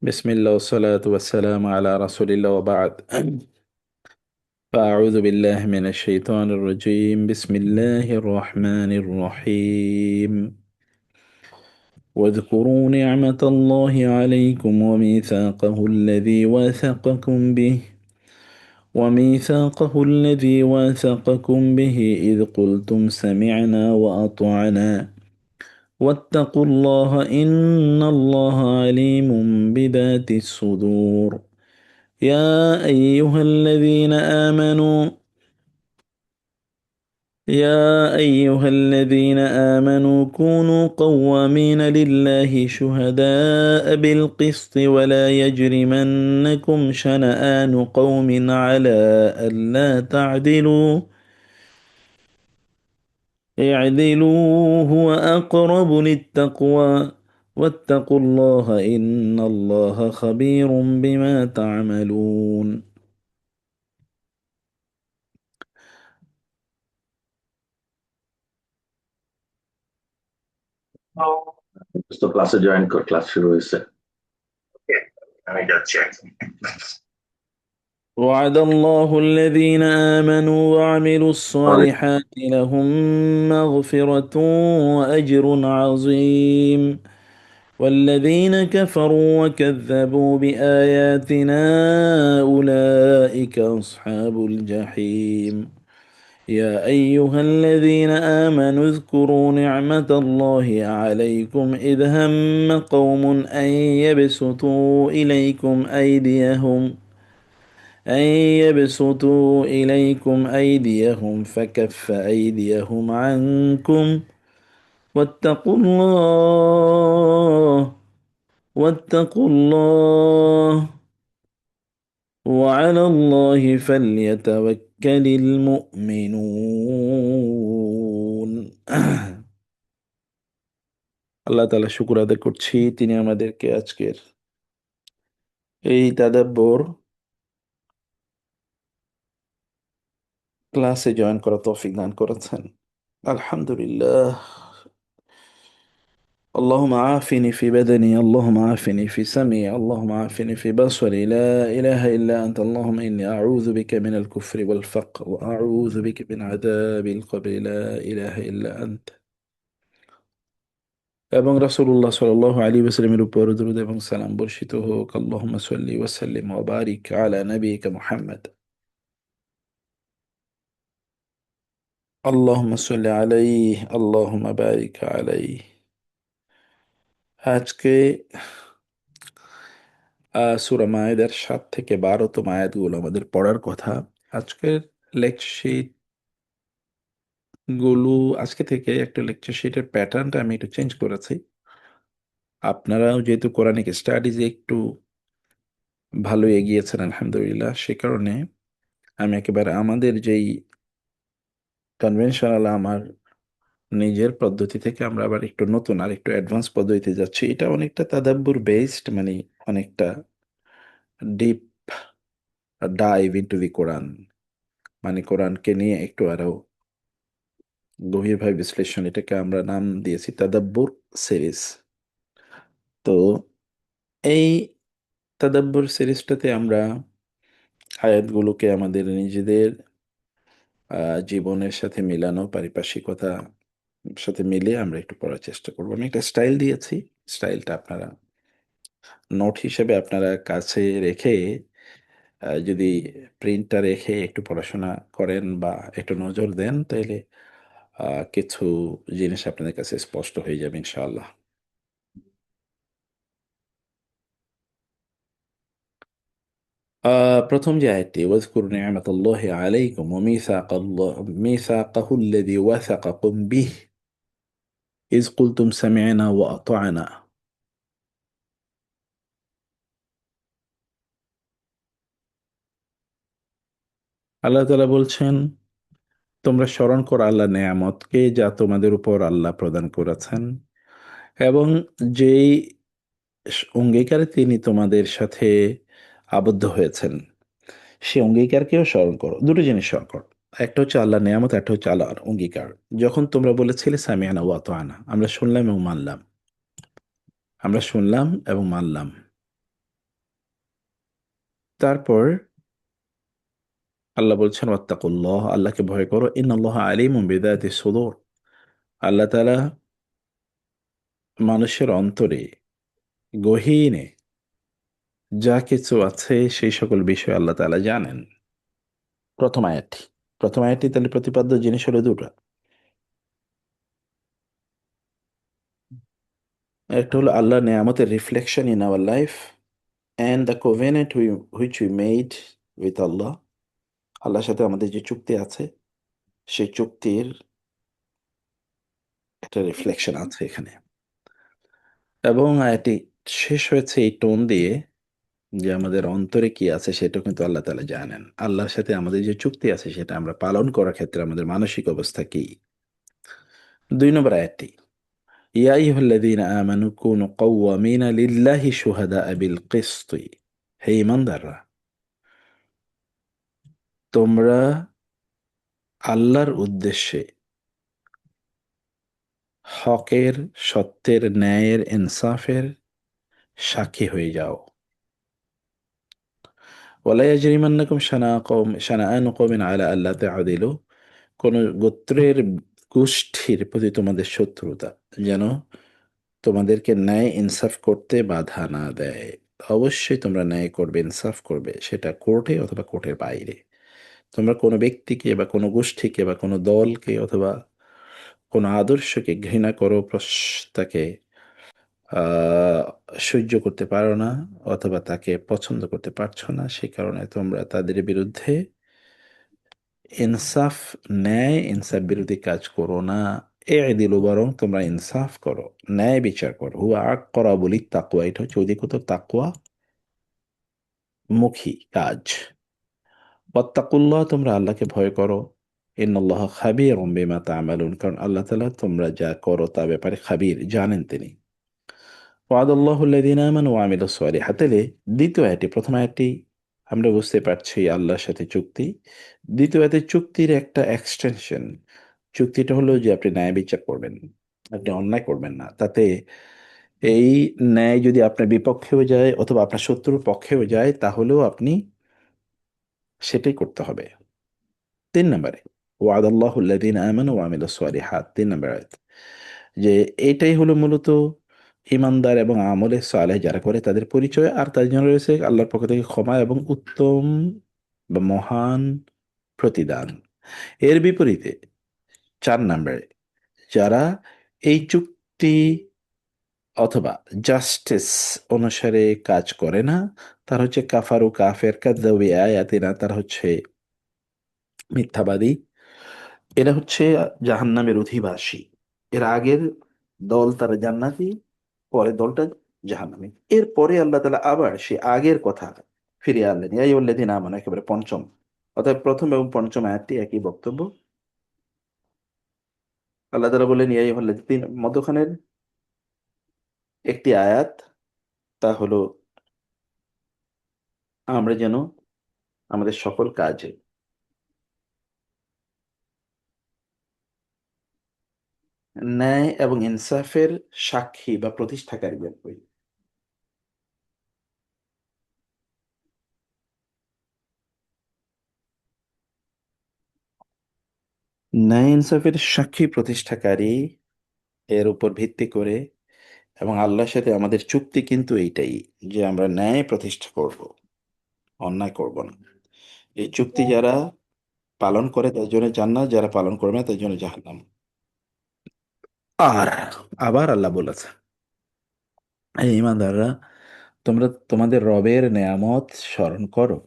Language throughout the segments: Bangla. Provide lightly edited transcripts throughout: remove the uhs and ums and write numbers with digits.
بسم الله والصلاة والسلام على رسول الله وبعد. فأعوذ بالله من الشيطان الرجيم. بسم الله الرحمن الرحيم. واذكروا نعمة الله عليكم وميثاقه الذي واثقكم به إذ قلتم سمعنا وأطعنا واتقوا الله إن الله عليم بذات الصدور. يا أيها الذين آمنوا يا أيها الذين آمنوا كونوا قوامين لله شهداء بالقسط ولا يجرمنكم شنآن قوم على ألا تعدلوا اعدلوا هو أقرب للتقوى واتقوا الله إن الله خبير بما تعملون. তো ক্লাসে জয়েন কর, ক্লাস শুরু হয়েছে। আমি যাচ্ছি। وعد الله الذين آمنوا وعملوا الصالحات لهم مغفرة وأجر عظيم والذين كفروا وكذبوا بآياتنا أولئك أصحاب الجحيم. يا أيها الذين آمنوا اذكروا نعمة الله عليكم إذ هم قوم أن يبسطوا إليكم أيديهم فكف أيديهم عنكم واتقوا الله واتقوا الله وعلى الله فليتوكل المؤمنون. আল্লাহ তাআলা শুকর আদায় করছি, তিনি আমাদেরকে আজকের এই তাদাব্বর ক্লাসে জয়েন করার তৌফিক দান করেছেন। আলহামদুলিল্লাহ। اللهم عافني في بدني، اللهم عافني في سمعي، اللهم عافني في بصري، لا إله إلا أنت، اللهم إني أعوذ بك من الكفر والفقر وأعوذ بك من عذاب القبر، لا إله إلا أنت। এবং রাসূলুল্লাহ সাল্লাল্লাহু আলাইহি ওয়াসাল্লামের উপর দরুদ এবং সালাম বর্ষিত হোক। আল্লাহুম্মা সাল্লি ওয়া সাল্লিম ওয়া বারিক আলা নাবিয়িকা মুহাম্মদ। আল্লাহুম্মা সাল্লি আলাইহি আল্লাহুম্মা বারিক আলাইহি। আজকে সূরা মায়েদার ৭ থেকে ১২তম আয়াতগুলো আমাদের পড়ার কথা। আজকের লেকচার শীট গুলো আজকে থেকে একটা লেকচার শিটের প্যাটার্নটা আমি একটু চেঞ্জ করেছি। আপনারাও যেহেতু কোরআনিক স্টাডিজে একটু ভালো এগিয়েছেন আলহামদুলিল্লাহ, সে কারণে আমি একেবারে আমাদের যেই কনভেনশনাল আমার নিজের পদ্ধতি থেকে আমরা আবার একটু নতুন আর একটু অ্যাডভান্স পদ্ধতিতে যাচ্ছি। এটা অনেকটা তাদাব্বুর বেসড, মানে অনেকটা ডিপ ডাইভ ইনটু দি কোরআন, মানে কোরআনকে নিয়ে একটু আরো গভীরভাবে বিশ্লেষণ। এটাকে আমরা নাম দিয়েছি তাদাব্বুর সিরিজ। তো এই তাদাব্বুর সিরিজটাতে আমরা আয়াতগুলোকে আমাদের নিজেদের জীবনের সাথে মিলানো, পারিপার্শ্বিকতা সাথে মিলিয়ে আমরা একটু পড়ার চেষ্টা করব। আমি একটা স্টাইল দিয়েছি, স্টাইলটা আপনারা নোট হিসেবে আপনারা কাছে রেখে যদি প্রিন্টটা রেখে একটু পড়াশোনা করেন বা একটু নজর দেন, তাইলে কিছু জিনিস আপনাদের কাছে স্পষ্ট হয়ে যাবে ইনশাআল্লাহ। প্রথম যে আয়াতটি, ওয়াজকুরু নি'মাতাল্লাহি আলাইকুম ওয়া মিসাকাহুল্লাযী ওয়াসাকাকুম বিহি ইয কুলতুম সামি'না ওয়া আতা'না। আল্লাহ তাআলা বলছেন, তোমরা স্মরণ করো আল্লাহর নেয়ামতকে যা তোমাদের উপর আল্লাহ প্রদান করেছেন এবং যেই অঙ্গীকারে তিনি তোমাদের সাথে আবদ্ধ হয়েছেন, সে অঙ্গীকারকেও স্মরণ করো। দুটো জিনিস স্মরণ করো, একটা হচ্ছে আল্লাহর নেয়ামত, একটা হচ্ছে আল্লাহর অঙ্গীকার। যখন তোমরা বলেছিলে সামি'না ওয়া আতা'না, আমরা শুনলাম এবং মানলাম, আমরা শুনলাম এবং মানলাম। তারপর আল্লাহ বলছেন ওয়াত্তাকুল্লাহ, আল্লাহকে ভয় করো, ইন্নাল্লাহ আলিমুম বিযাতি সুদূর, আল্লাহ তাআলা মানুষের অন্তরে গহীনে যা কিছু আছে সেই সকল বিষয় আল্লাহ তাআলা জানেন। প্রথম আয়াতটি প্রথম আয়াতটি তাহলে প্রতিপাদ্য জিনিস হলো দুটো। একটা হলো আল্লাহ নেয়ামতের reflection in our life and the covenant which we made with Allah, আল্লাহর সাথে আমাদের যে চুক্তি আছে সেই চুক্তির একটা রিফ্লেকশন আছে এখানে। এবং এটি শেষ হয়েছে এই টোন দিয়ে যে আমাদের অন্তরে কি আছে সেটা কিন্তু আল্লাহ তাআলা জানেন। আল্লাহর সাথে আমাদের যে চুক্তি আছে সেটা আমরা পালন করার ক্ষেত্রে আমাদের মানসিক অবস্থা কি। 2 নম্বর আয়াতটি, ইয়া আইয়ুহাল্লাযীনা আমানু কুনু কাওয়ামিনা লিল্লাহি শুহাদাআ বিল কিসতি, হে ঈমানদাররা, তোমরা আল্লাহর উদ্দেশ্যে হকের, সত্যের, ন্যায়ের, ইনসাফের সাক্ষী হয়ে যাও। ওয়ালা ইয়াজরিমান্নাকুম শানাআনু কওমিন আলা আল্লা তা'দিলু, কোন গোত্রের, গোষ্ঠীর প্রতি তোমাদের শত্রুতা যেন তোমাদেরকে ন্যায় ইনসাফ করতে বাধা না দেয়। অবশ্যই তোমরা ন্যায় করবে, ইনসাফ করবে, সেটা কোর্টে অথবা কোর্টের বাইরে। তোমরা কোনো ব্যক্তিকে বা কোনো গোষ্ঠীকে বা কোনো দলকে অথবা কোনো আদর্শকে ঘৃণা করো, তাকে আহ সহ্য করতে পারো না অথবা তাকে পছন্দ করতে পারছো না, সে কারণে তোমরা তাদের বিরুদ্ধে ইনসাফ, ন্যায় ইনসাফ বিরোধী কাজ করো না। দিল, বরং তোমরা ইনসাফ করো, ন্যায় বিচার করো। হুয়া আকরাবু লিত্তাকওয়া, এটা হচ্ছে অধিকতর তাকওয়া মুখী কাজ। ওয়াত্তাকুল্লাহ, তোমরা আল্লাহকে ভয় করো। ইন্নাল্লাহ খাবীরুম বিমা তা'মালুন, কারণ আল্লাহ তাআলা তোমরা যা করো তা ব্যাপারে খাবির, জানেন তিনি। ওয়াদাল্লাহুল্লাযীনা আমানু ওয়া আমিলুস সালিহাত, তাহলে দ্বিতীয় আয়াতটি, প্রথম আয়াতটি আমরা বুঝতে পারছি আল্লাহর সাথে চুক্তি, দ্বিতীয় আয়াতে চুক্তির একটা এক্সটেনশন। চুক্তিটা হলো যে আপনি ন্যায় বিচার করবেন, আপনি অন্যায় করবেন না। তাতে এই ন্যায় যদি আপনার বিপক্ষেও যায় অথবা আপনার শত্রুর পক্ষেও যায় তাহলেও আপনি সেটাই করতে হবে। 3 নম্বরে ওয়াদাল্লাহুল্লাযীনা আমানু ওয়া আমিলুস সালিহাত, 3 নম্বর আয়াত, যে এটাই হলো মূলত ইমানদার এবং আমলে সালেহ যারা করে তাদের পরিচয়, আর তার জন্য রয়েছে আল্লাহর পক্ষ থেকে ক্ষমা এবং উত্তম বা মহান প্রতিদান। এর বিপরীতে 4 নম্বরে যারা এই চুক্তি অথবা জাস্টিস অনুসারে কাজ করে না, তারা হচ্ছে কাফারু, কাফের, কাযযাবু আয়াতিনা, তারা হচ্ছে মিথ্যাবাদী। এরা হচ্ছে জাহান্নামের অধিবাসী। এর আগের দল তারা জান্নাতি, পরের দলটা জাহান্নামী। এরপরে আল্লাহ তাআলা আবার সে আগের কথা ফিরিয়ে আনলেন, ইয়া আইয়ুহাল্লাযীনা আমানু, একেবারে পঞ্চম। অর্থাৎ প্রথম এবং পঞ্চম আয়াতটি একই বক্তব্য। আল্লাহ তাআলা বললেন ইয়া আইয়ুহাল্লাযী, মধ্যখানের একটি আয়াত, তা হলো আমরা যেন আমাদের সকল কাজে ন্যায় এবং ইনসাফের সাক্ষী বা প্রতিষ্ঠাকারী হই। ন্যায় ইনসাফের সাক্ষী প্রতিষ্ঠাকারী, এর উপর ভিত্তি করে, এবং আল্লাহর সাথে আমাদের চুক্তি কিন্তু এইটাই, যে আমরা ন্যায় প্রতিষ্ঠা করব, অন্যায় করব না। এই চুক্তি যারা পালন করে তার জন্য জান্নাত, যারা পালন করবে না তার জন্য জাহান্নাম। আর আবার আল্লাহ বলেছে, এই ইমানদাররা, তোমরা তোমাদের রবের নেয়ামত স্মরণ করো।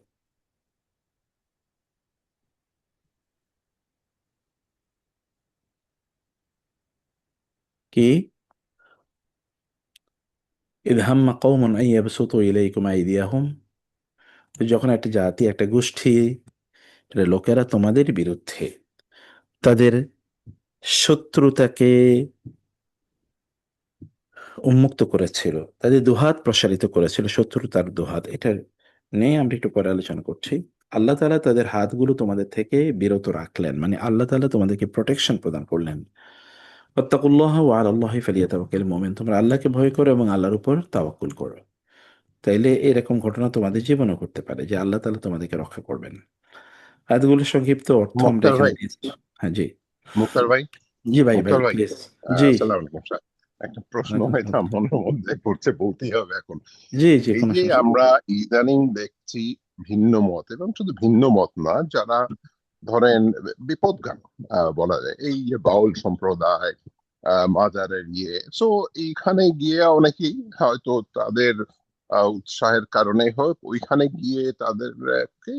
কি, ইদ হাম্মা কওমুন আন ইয়াবসুতু ইলাইকুম আইদিয়াহুম, যখন একটা জাতি, একটা গোষ্ঠী, লোকেরা তোমাদের বিরুদ্ধে তাদের শত্রুতাকে উন্মুক্ত করেছিল, তাদের দুহাত প্রসারিত করেছিল, শত্রুতার দুহাত, এটা নিয়ে আমরা একটু পরে আলোচনা করছি। আল্লাহ তাআলা তাদের হাতগুলো তোমাদের থেকে বিরত রাখলেন, মানে আল্লাহ তাআলা তোমাদেরকে প্রোটেকশন প্রদান করলেন। ওয়াত্তাকুল্লাহ ওয়া আলাল্লাহি ফালিয়াতাওয়াক্কালিল মুমিনুন, তোমরা আল্লাহকে ভয় করো এবং আল্লাহর উপর তাওয়াক্কুল করো। তাইলে এরকম ঘটনা তোমাদের জীবনেও ঘটতে পারে যে আল্লাহ তাআলা তোমাদেরকে রক্ষা করবেন। আয়াতগুলোর সংক্ষিপ্ত অর্থ আমরা মুক্তার এখানে ভাই, দিচ্ছি। হ্যাঁ, জি। মুক্তার ভাই, জি ভাই, ভাই মুক্তার ভাই, প্লিজ। জি। আসসালামু আলাইকুম স্যার। একটা প্রশ্ন হয়তো মনের মধ্যে ঘুরছে, বলতেই হবে এখন। জি, জি, এই কোনো যে সমস্যা আমরা ইদানিং দেখছি ভিন্ন মত, এবং শুধু ভিন্ন মত না, যারা ধরেন বিপদগামী বলা যায়, এই যে বাউল সম্প্রদায়, মাজারের সো এইখানে গিয়ে অনেকেই হয়তো তাদের উৎসাহের কারণে হোক ওইখানে গিয়ে তাদের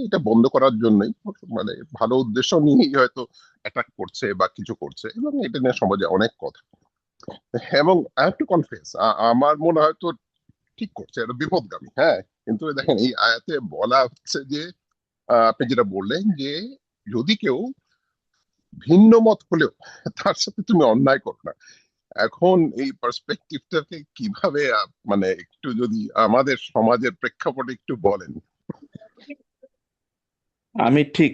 এটা বন্ধ করার জন্যই, মানে ভালো উদ্দেশ্য নিয়েই হয়তো অ্যাটাক করছে বা কিছু করছে, এবং এটা নিয়ে সমাজে অনেক কথা। এবং আই হ্যাভ টু কনফেস, আমার মনে হয় তো ঠিক করছে, এটা বিপদগামী, হ্যাঁ। কিন্তু দেখেন এই আয়াতে বলা হচ্ছে যে আপনি যেটা বললেন যে যদি কেউ ভিন্ন মত হলেও তার সাথে তুমি অন্যায় করো না। এখন এই পার্সপেক্টিভটাকে কিভাবে মানে একটু যদি আমাদের সমাজের প্রেক্ষাপটে একটু বলেন। আমি ঠিক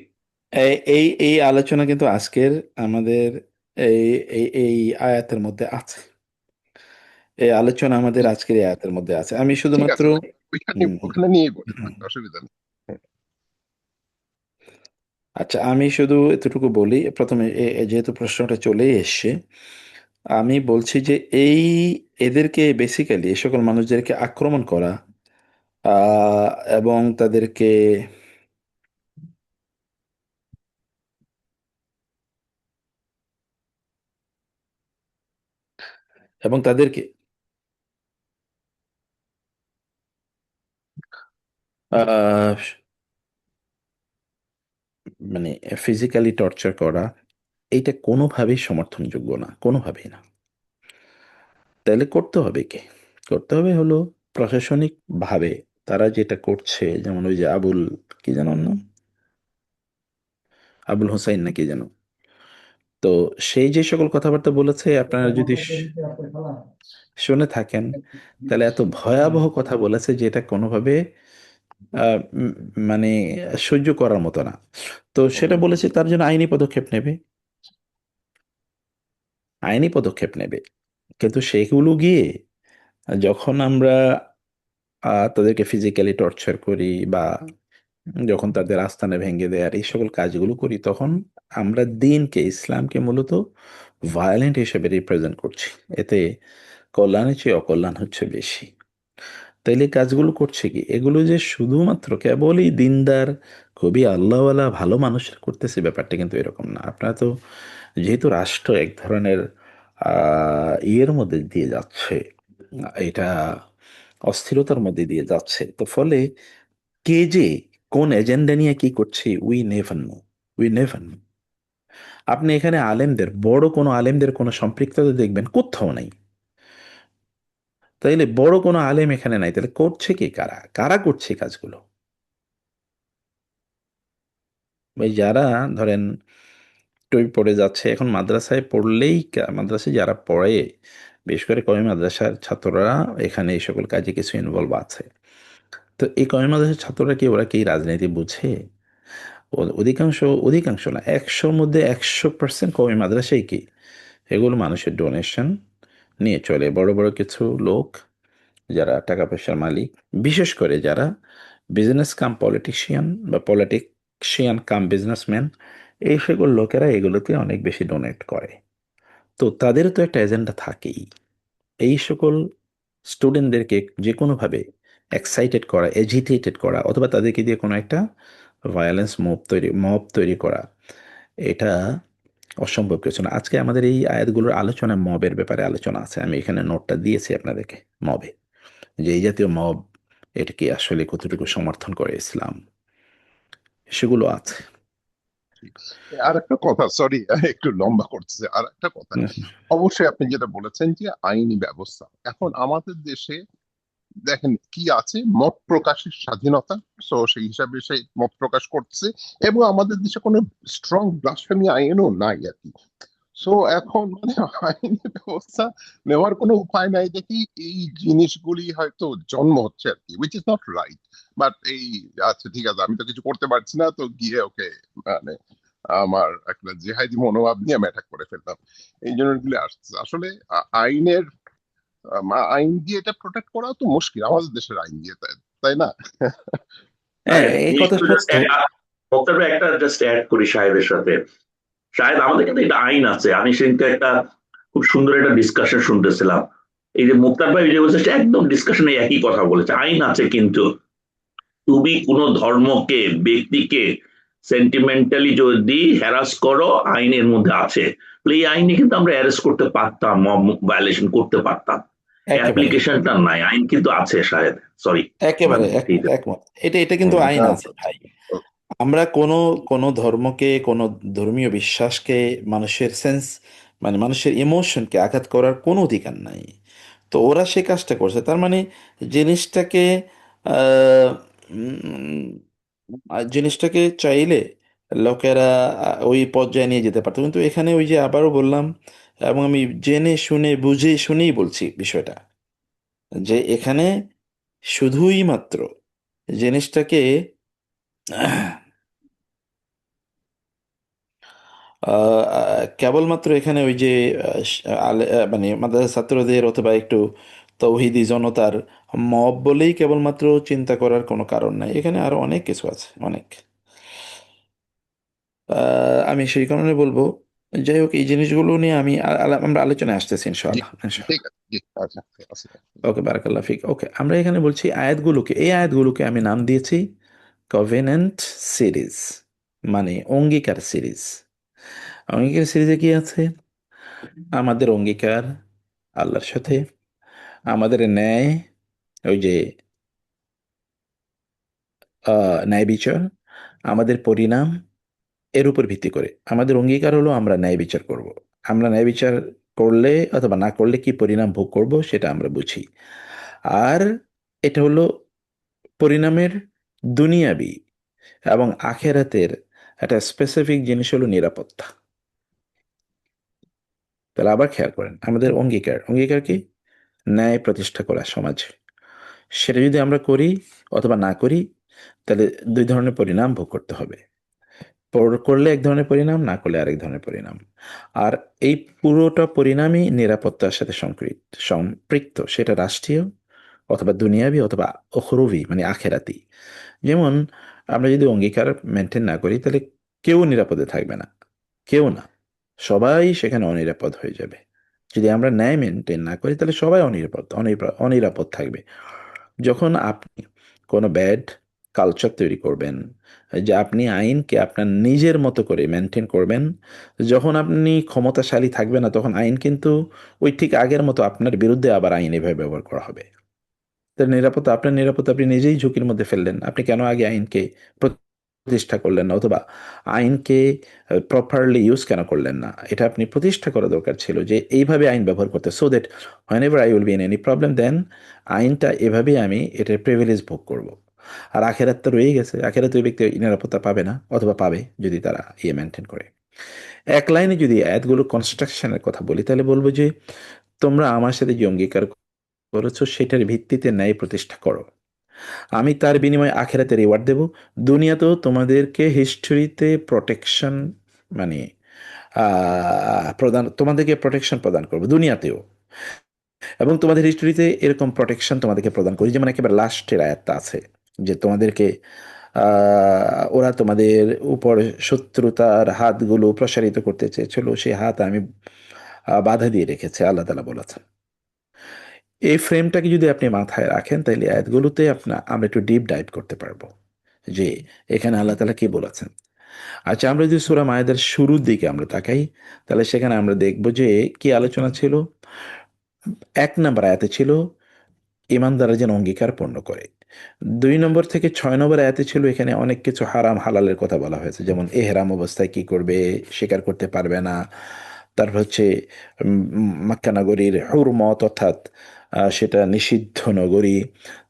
এই এই আলোচনা কিন্তু আজকের আমাদের এই এই এই আয়াতের মধ্যে আছে। এই আলোচনা আমাদের আজকের এই আয়াতের মধ্যে আছে। আমি ঠিক শুধুমাত্র আছে ভাই, ওইখানে হুম, হুম, ওখানে নিয়েই বলেন, হুম। অসুবিধা নেই। হ্যাঁ, আচ্ছা, আমি শুধু এতটুকু বলি প্রথমে, যেহেতু প্রশ্নটা চলেই এসছে, আমি বলছি যে এই এদেরকে বেসিক্যালি এই সকল মানুষদেরকে আক্রমণ করা আহ, এবং তাদেরকে এবং তাদেরকে আহ, মানে ফিজিক্যালি টর্চার করা, এইটা কোনোভাবেই সমর্থনযোগ্য না, কোনোভাবেই না। তাহলে করতে হবে কে? করতে হবে হলো প্রশাসনিক ভাবে। তারা যেটা করছে, যেমন ওই যে আবুল, কি যেন ওর নাম, আবুল হোসাইন না কি যেন, তো সেই যে সকল কথাবার্তা বলেছে, আপনারা যদি শুনে থাকেন, তাহলে এত ভয়াবহ কথা বলেছে যেটা কোনোভাবে উম, মানে সহ্য করার মতো না। তো সেটা বলেছে তার জন্য আইনি পদক্ষেপ নেবে, আইনি পদক্ষেপ নেবে। কিন্তু সেগুলো গিয়ে যখন আমরা তাদেরকে ফিজিক্যালি টর্চার করি, বা যখন তাদের আস্তানা ভেঙে দেয় আর এই সকল কাজগুলো করি, তখন আমরা দিনকে, ইসলামকে মূলত ভায়োলেন্ট হিসেবে রিপ্রেজেন্ট করছি। এতে কল্যাণের চেয়ে অকল্যাণ হচ্ছে বেশি। তাইলে এই কাজগুলো করছে কি, এগুলো যে শুধুমাত্র কেবলই দিনদার, খুবই আল্লাহওয়ালা ভালো মানুষের করতেছে, ব্যাপারটা কিন্তু এরকম না। আপনারা তো, যেহেতু রাষ্ট্র এক ধরনের ইয়ের মধ্যে দিয়ে যাচ্ছে, এটা অস্থিরতার মধ্যে দিয়ে যাচ্ছে, তো ফলে কে যে কোন এজেন্ডা নিয়ে কি করছে, we never know, we never know. আপনি এখানে আলেমদের, বড় কোনো আলেমদের কোনো সম্পৃক্ততা দেখবেন কোথাও নাই। তাইলে বড় কোনো আলেম এখানে নাই, তাহলে করছে কি, কারা কারা করছে এই কাজগুলো? ওই যারা ধরেন টই পড়ে যাচ্ছে এখন মাদ্রাসায় পড়লেই, মাদ্রাসায় যারা পড়ে, বিশেষ করে কওমি মাদ্রাসার ছাত্ররা এখানে এই সকল কাজে কিছু ইনভলভ আছে। তো এই কওমি মাদ্রাসার ছাত্ররা কি, ওরা কি রাজনীতি বুঝে? অধিকাংশ, অধিকাংশ না, 100-র মধ্যে 100% কওমি মাদ্রাসায় কি, এগুলো মানুষের ডোনেশন নিয়ে চলে। বড় বড় কিছু লোক যারা টাকা পয়সার মালিক, বিশেষ করে যারা বিজনেস কাম পলিটিশিয়ান বা পলিটিশিয়ান কাম বিজনেসম্যান, এই সকল লোকেরা এগুলোতে অনেক বেশি ডোনেট করে। তো তাদের তো একটা এজেন্ডা থাকেই, এই সকল স্টুডেন্টদেরকে যে কোনোভাবে এক্সাইটেড করা, এজিটেটেড করা, অথবা তাদেরকে দিয়ে কোনো একটা ভায়োলেন্স মব তৈরি করা, এটা অসম্ভব কিছু না। আজকে আমাদের এই আয়াতগুলোর আলোচনায় মবের ব্যাপারে আলোচনা আছে, আমি এখানে নোটটা দিয়েছি আপনাদেরকে। মবে, যে এই জাতীয় মব, এটাকে আসলে কতটুকু সমর্থন করে ইসলাম, সেগুলো আছে। আর একটা কথা, সরি একটু লম্বা করতেছে, আর একটা কথা। হুম, অবশ্যই আপনি যেটা বলেছেন যে আইনি ব্যবস্থা, এখন আমাদের দেশে দেখেন কি আছে, মত প্রকাশের স্বাধীনতা। তো সেই হিসাবে সে মত প্রকাশ করছে, এবং আমাদের দেশে কোনো স্ট্রং ব্লাসফেমি আইনও নাই আর কি। সো এখন মানে আইনি ব্যবস্থা নেওয়ার কোনো উপায় নাই দেখি এই জিনিসগুলি হয়তো জন্ম হচ্ছে আর কি, which is not right. But এই, আচ্ছা ঠিক আছে, আমি তো কিছু করতে পারছি না, তো গিয়ে ওকে মানে আমার একটা জেহাদি মনোভাব নিয়ে আমি অ্যাটাক করে ফেললাম। এই জন্য এগুলি আসছে আসলে আইনের আইন দিয়ে এটা প্রোটেক্ট করা তো মুশকিল আমাদের দেশের আইন দিয়ে। তাই না? হ্যাঁ, এই কথা সত্য। বক্তব্য একটা জাস্ট অ্যাড করি সাহেবের সাথে। সাহেব, আমাদের কিন্তু এটা আইন আছে। আমি সেদিনকে একটা খুব সুন্দর একটা ডিসকাশন শুনতেছিলাম। এই যে মুক্তার ভাই যে বলছে, একদম ডিসকাশনে একই কথা বলেছে, আইন আছে, কিন্তু তুমি কোনো ধর্মকে, ব্যক্তিকে সেন্টিমেন্টালি যদি হ্যারাস করো, আইনের মধ্যে আছে। এই আইনে কিন্তু আমরা অ্যারেস্ট করতে পারতাম, ভায়োলেশন করতে পারতাম। একেবারে অ্যাপ্লিকেশনটা নাই, আইন কিন্তু আছে সাহেব। সরি, একেবারে ঠিক আছে। একমত। এটা কিন্তু আইন হ্যাঁ, আছে ভাই। আমরা কোনো কোনো ধর্মকে, কোনো ধর্মীয় বিশ্বাসকে, মানুষের সেন্স মানে মানুষের ইমোশনকে আঘাত করার কোনো অধিকার নাই। তো ওরা সে কাজটা করছে, তার মানে জিনিসটাকে আহ, উম, জিনিসটাকে চাইলে লোকেরা ওই পর্যায়ে নিয়ে যেতে পারতো, কিন্তু এখানে ওই যে আবারও বললাম, এবং আমি জেনে শুনে বুঝে শুনেই বলছি বিষয়টা, যে এখানে শুধুই মাত্র জিনিসটাকে কেবলমাত্র এখানে ওই যে মানে মাদ্রাসা ছাত্রদের অথবা একটু তৌহিদি জনতার মব বলেই কেবলমাত্র চিন্তা করার কোনো কারণ নাই, এখানে আরো অনেক কিছু আছে, অনেক। আমি সেই কারণে বলবো, যাই হোক, এই জিনিসগুলো নিয়ে আমি আমরা আলোচনায় আসতেছি জি, ইনশাআল্লাহ ঠিক ইনশাআল্লাহ। আছে, জি, আচ্ছা, আচ্ছা। ওকে, বারাকাল্লাহ ফিক। ওকে, আমরা এখানে বলছি আয়াতগুলোকে, এই আয়াতগুলোকে আমি নাম দিয়েছি কভেনেন্ট সিরিজ, মানে অঙ্গীকার সিরিজ। অঙ্গীকার সিরিজে কি আছে? আমাদের অঙ্গীকার আল্লাহর সাথে, আমাদের ন্যায়, ওই যে ন্যায় বিচার, আমাদের পরিণাম, এর উপর ভিত্তি করে আমাদের অঙ্গীকার হলো আমরা ন্যায় বিচার করব। আমরা ন্যায় বিচার করলে অথবা না করলে কি পরিণাম ভোগ করব সেটা আমরা বুঝি। আর এটা হলো পরিণামের দুনিয়াবি এবং আখেরাতের একটা স্পেসিফিক জিনিস হলো নিরাপত্তা। তাহলে আবার খেয়াল করেন, আমাদের অঙ্গীকার, অঙ্গীকার কি? ন্যায় প্রতিষ্ঠা করা সমাজে। সেটা যদি আমরা করি অথবা না করি, তাহলে দুই ধরনের পরিণাম ভোগ করতে হবে। করলে এক ধরনের পরিণাম, না করলে আরেক ধরনের পরিণাম। আর এই পুরোটা পরিণামই নিরাপত্তার সাথে সম্পৃক্ত, সেটা রাষ্ট্রীয় অথবা দুনিয়াবি অথবা অখরুবি মানে আখেরাতি। যেমন আমরা যদি অঙ্গীকার মেনটেন না করি, তাহলে কেউ নিরাপদে থাকবে না, কেউ না, সবাই সেখানে অনিরাপদ হয়ে যাবে। যদি আমরা ন্যায় মেনটেন না করি, তাহলে সবাই অনিরাপদ থাকবে। যখন আপনি কোনো ব্যাড কালচার তৈরি করবেন, যে আপনি আইনকে আপনার নিজের মতো করে মেনটেন করবেন, যখন আপনি ক্ষমতাশালী থাকবে না, তখন আইন কিন্তু ওই ঠিক আগের মতো আপনার বিরুদ্ধে আবার আইন এভাবে ব্যবহার করা হবে। তার নিরাপত্তা, আপনার নিরাপত্তা আপনি নিজেই ঝুঁকির মধ্যে ফেললেন। আপনি কেন আগে আইনকে প্রতিষ্ঠা করলেন না, অথবা আইনকে প্রপারলি ইউজ কেন করলেন না? এটা আপনি প্রতিষ্ঠা করা দরকার ছিল, যে এইভাবে আইন ব্যবহার করতে, so that whenever I will be in any problem, then আইনটা এভাবেই আমি এটার প্রিভিলেজ ভোগ করব। আর আখেরাত তো রয়েই গেছে, আখেরাতে ওই ব্যক্তি নিরাপত্তা পাবে না, অথবা পাবে যদি তারা মেনটেন করে। এক লাইনে যদি আয়াতগুলো কনস্ট্রাকশনের কথা বলি, তাহলে বলবো যে তোমরা আমার সাথে যে অঙ্গীকার করেছো সেটার ভিত্তিতে ন্যায় প্রতিষ্ঠা করো, আমি তার বিনিময়ে আখেরাতে রিওয়ার্ড দেব। দুনিয়াতেও তোমাদেরকে হিস্ট্রিতে প্রোটেকশন মানে তোমাদেরকে প্রোটেকশন প্রদান করবো দুনিয়াতেও, এবং তোমাদের হিস্ট্রিতে এরকম প্রোটেকশন তোমাদেরকে প্রদান করি। যেমন একেবারে লাস্টের আয়াতটা আছে, যে তোমাদেরকে ওরা তোমাদের উপর শত্রুতার হাতগুলো প্রসারিত করতে চেয়েছিল, সেই হাত আমি বাধা দিয়ে রেখেছে, আল্লাহ তালা বলেছেন। এই ফ্রেমটাকে যদি আপনি মাথায় রাখেন, তাহলে আয়াতগুলোতে আমরা একটু ডিপ ডাইভ করতে পারবো, যে এখানে আল্লাহ তালা কি বলেছেন। আচ্ছা, আমরা যদি সূরা মায়েদার শুরুর দিকে আমরা তাকাই, তাহলে সেখানে আমরা দেখব যে কি আলোচনা ছিল। 1 নম্বর আয়াতে ছিল ইমানদাররা যেন অঙ্গীকার পূর্ণ করে। 2 নম্বর থেকে 6 নম্বর আয়াতে ছিল এখানে অনেক কিছু হারাম হালালের কথা বলা হয়েছে, যেমন এহরাম অবস্থায় কি করবে, স্বীকার করতে পারবে না। তারপর হচ্ছে মক্কা নগরীর হুরমত, অর্থাৎ সেটা নিষিদ্ধ নগরী।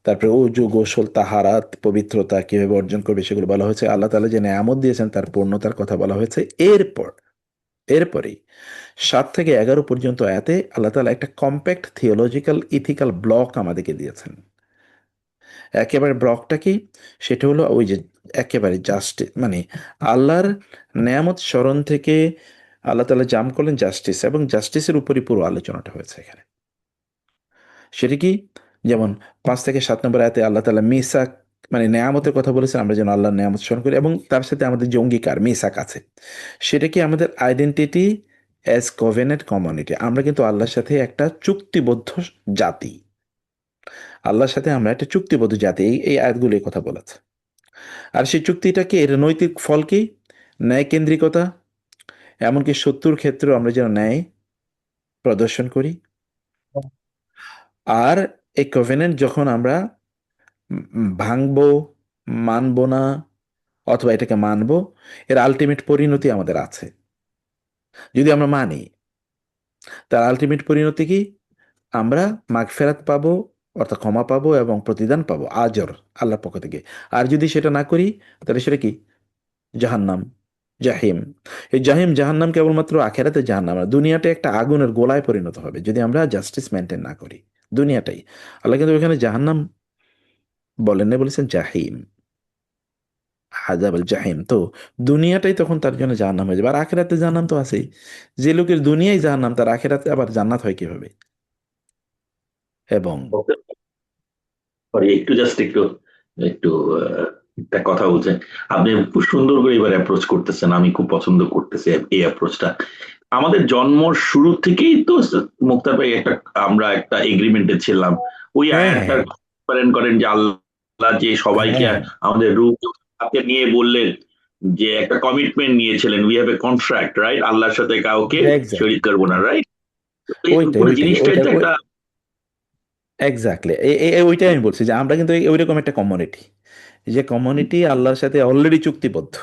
তারপরে অজু, গোসল, তাহারাত, পবিত্রতা কিভাবে অর্জন করবে সেগুলো বলা হয়েছে। আল্লাহ তাআলা যে নেয়ামত দিয়েছেন তার পূর্ণতার কথা বলা হয়েছে। এরপরেই 7 থেকে 11 পর্যন্ত আয়াতে আল্লাহ তাআলা একটা কম্প্যাক্ট থিওলজিক্যাল ইথিক্যাল ব্লক আমাদেরকে দিয়েছেন। একেবারে ব্লকটা কি? সেটা হলো ওই যে একেবারে জাস্টিস, মানে আল্লাহর নেয়ামত স্মরণ থেকে আল্লাহ তাআলা জাম করলেন জাস্টিস, এবং জাস্টিসের উপরই পুরো আলোচনাটা হয়েছে এখানে। সেটা কি? যেমন 5 থেকে 7 নম্বর আয়াতে আল্লাহ তাআলা মিসাক মানে নেয়ামতের কথা বলেছেন, আমরা যেন আল্লাহর নেয়ামত স্মরণ করি, এবং তার সাথে আমাদের যে অঙ্গীকার মিসাক আছে, সেটা কি আমাদের আইডেন্টিটি অ্যাজ কভেনেন্ট কমিউনিটি। আমরা কিন্তু আল্লাহর সাথে একটা চুক্তিবদ্ধ জাতি, আল্লাহর সাথে আমরা একটা চুক্তিবদ্ধ জাতি, এই আয়াতগুলো এই কথা বলেছে। আর সেই চুক্তিটা কি, এর নৈতিক ফল কি? ন্যায় কেন্দ্রিকতা, এমনকি শত্রুর ক্ষেত্রেও আমরা যেন ন্যায় প্রদর্শন করি। আর এই কভেনেন্ট যখন আমরা ভাঙবো, মানবো না, অথবা এটাকে মানবো, এর আলটিমেট পরিণতি আমাদের আছে। যদি আমরা মানি, তার আলটিমেট পরিণতি কি? আমরা মাগফেরাত পাবো, অর্থাৎ ক্ষমা পাবো এবং প্রতিদান পাবো, আজর, আল্লাহর পক্ষ থেকে। আর যদি সেটা না করি, তাহলে সেটা কি? জাহান্নাম, জাহিম। এই জাহিম জাহান্নাম কেবলমাত্র আখেরাতে জাহান্নাম না, দুনিয়াটা একটা আগুনের গোলায় পরিণত হবে যদি আমরা জাস্টিস মেনটেন না করি। দুনিয়াটাই, আল্লাহ কিন্তু এখানে জাহান্নাম বলেন না, বলেছেন জাহিম, হাজাবল জাহিম। তো দুনিয়াটাই তখন তার জন্য জাহান্নাম হয়ে যাবে, আর আখেরাতে জাহান্নাম তো আছেই। যে লোকের দুনিয়ায় জাহান্নাম, তার আখেরাতে আবার জান্নাত হয় কিভাবে? এবং সরি, একটু একটু একটা কথা বলছেন। আপনি খুব সুন্দর করে এবার অ্যাপ্রোচ করতেছেন, আমি খুব পছন্দ করতেছি এই অ্যাপ্রোচটা। আমাদের জন্ম শুরু থেকেই তো মুক্তার ভাই একটা, আমরা একটা এগ্রিমেন্টে ছিলাম। ওই হ্যাঁ, আয়াতটা হ্যাঁ, করেন যে আল্লাহ যে সবাইকে হ্যাঁ, আমাদের রূপ হাতে নিয়ে বললেন যে একটা কমিটমেন্ট নিয়েছিলেন, we have a contract, right? আল্লাহর সাথে কাউকে এক্স্যাক্টলি, শরীক করবো না, রাইট? এই ওইটাই পুরো ওইটাই জিনিসটাই ওইটা তো ওই একটা এক্স্যাক্টলি ওইটাই আমি বলছি, যে আমরা কিন্তু ওইরকম একটা কমিউনিটি, যে কমিউনিটি আল্লাহর সাথে অলরেডি চুক্তিবদ্ধ।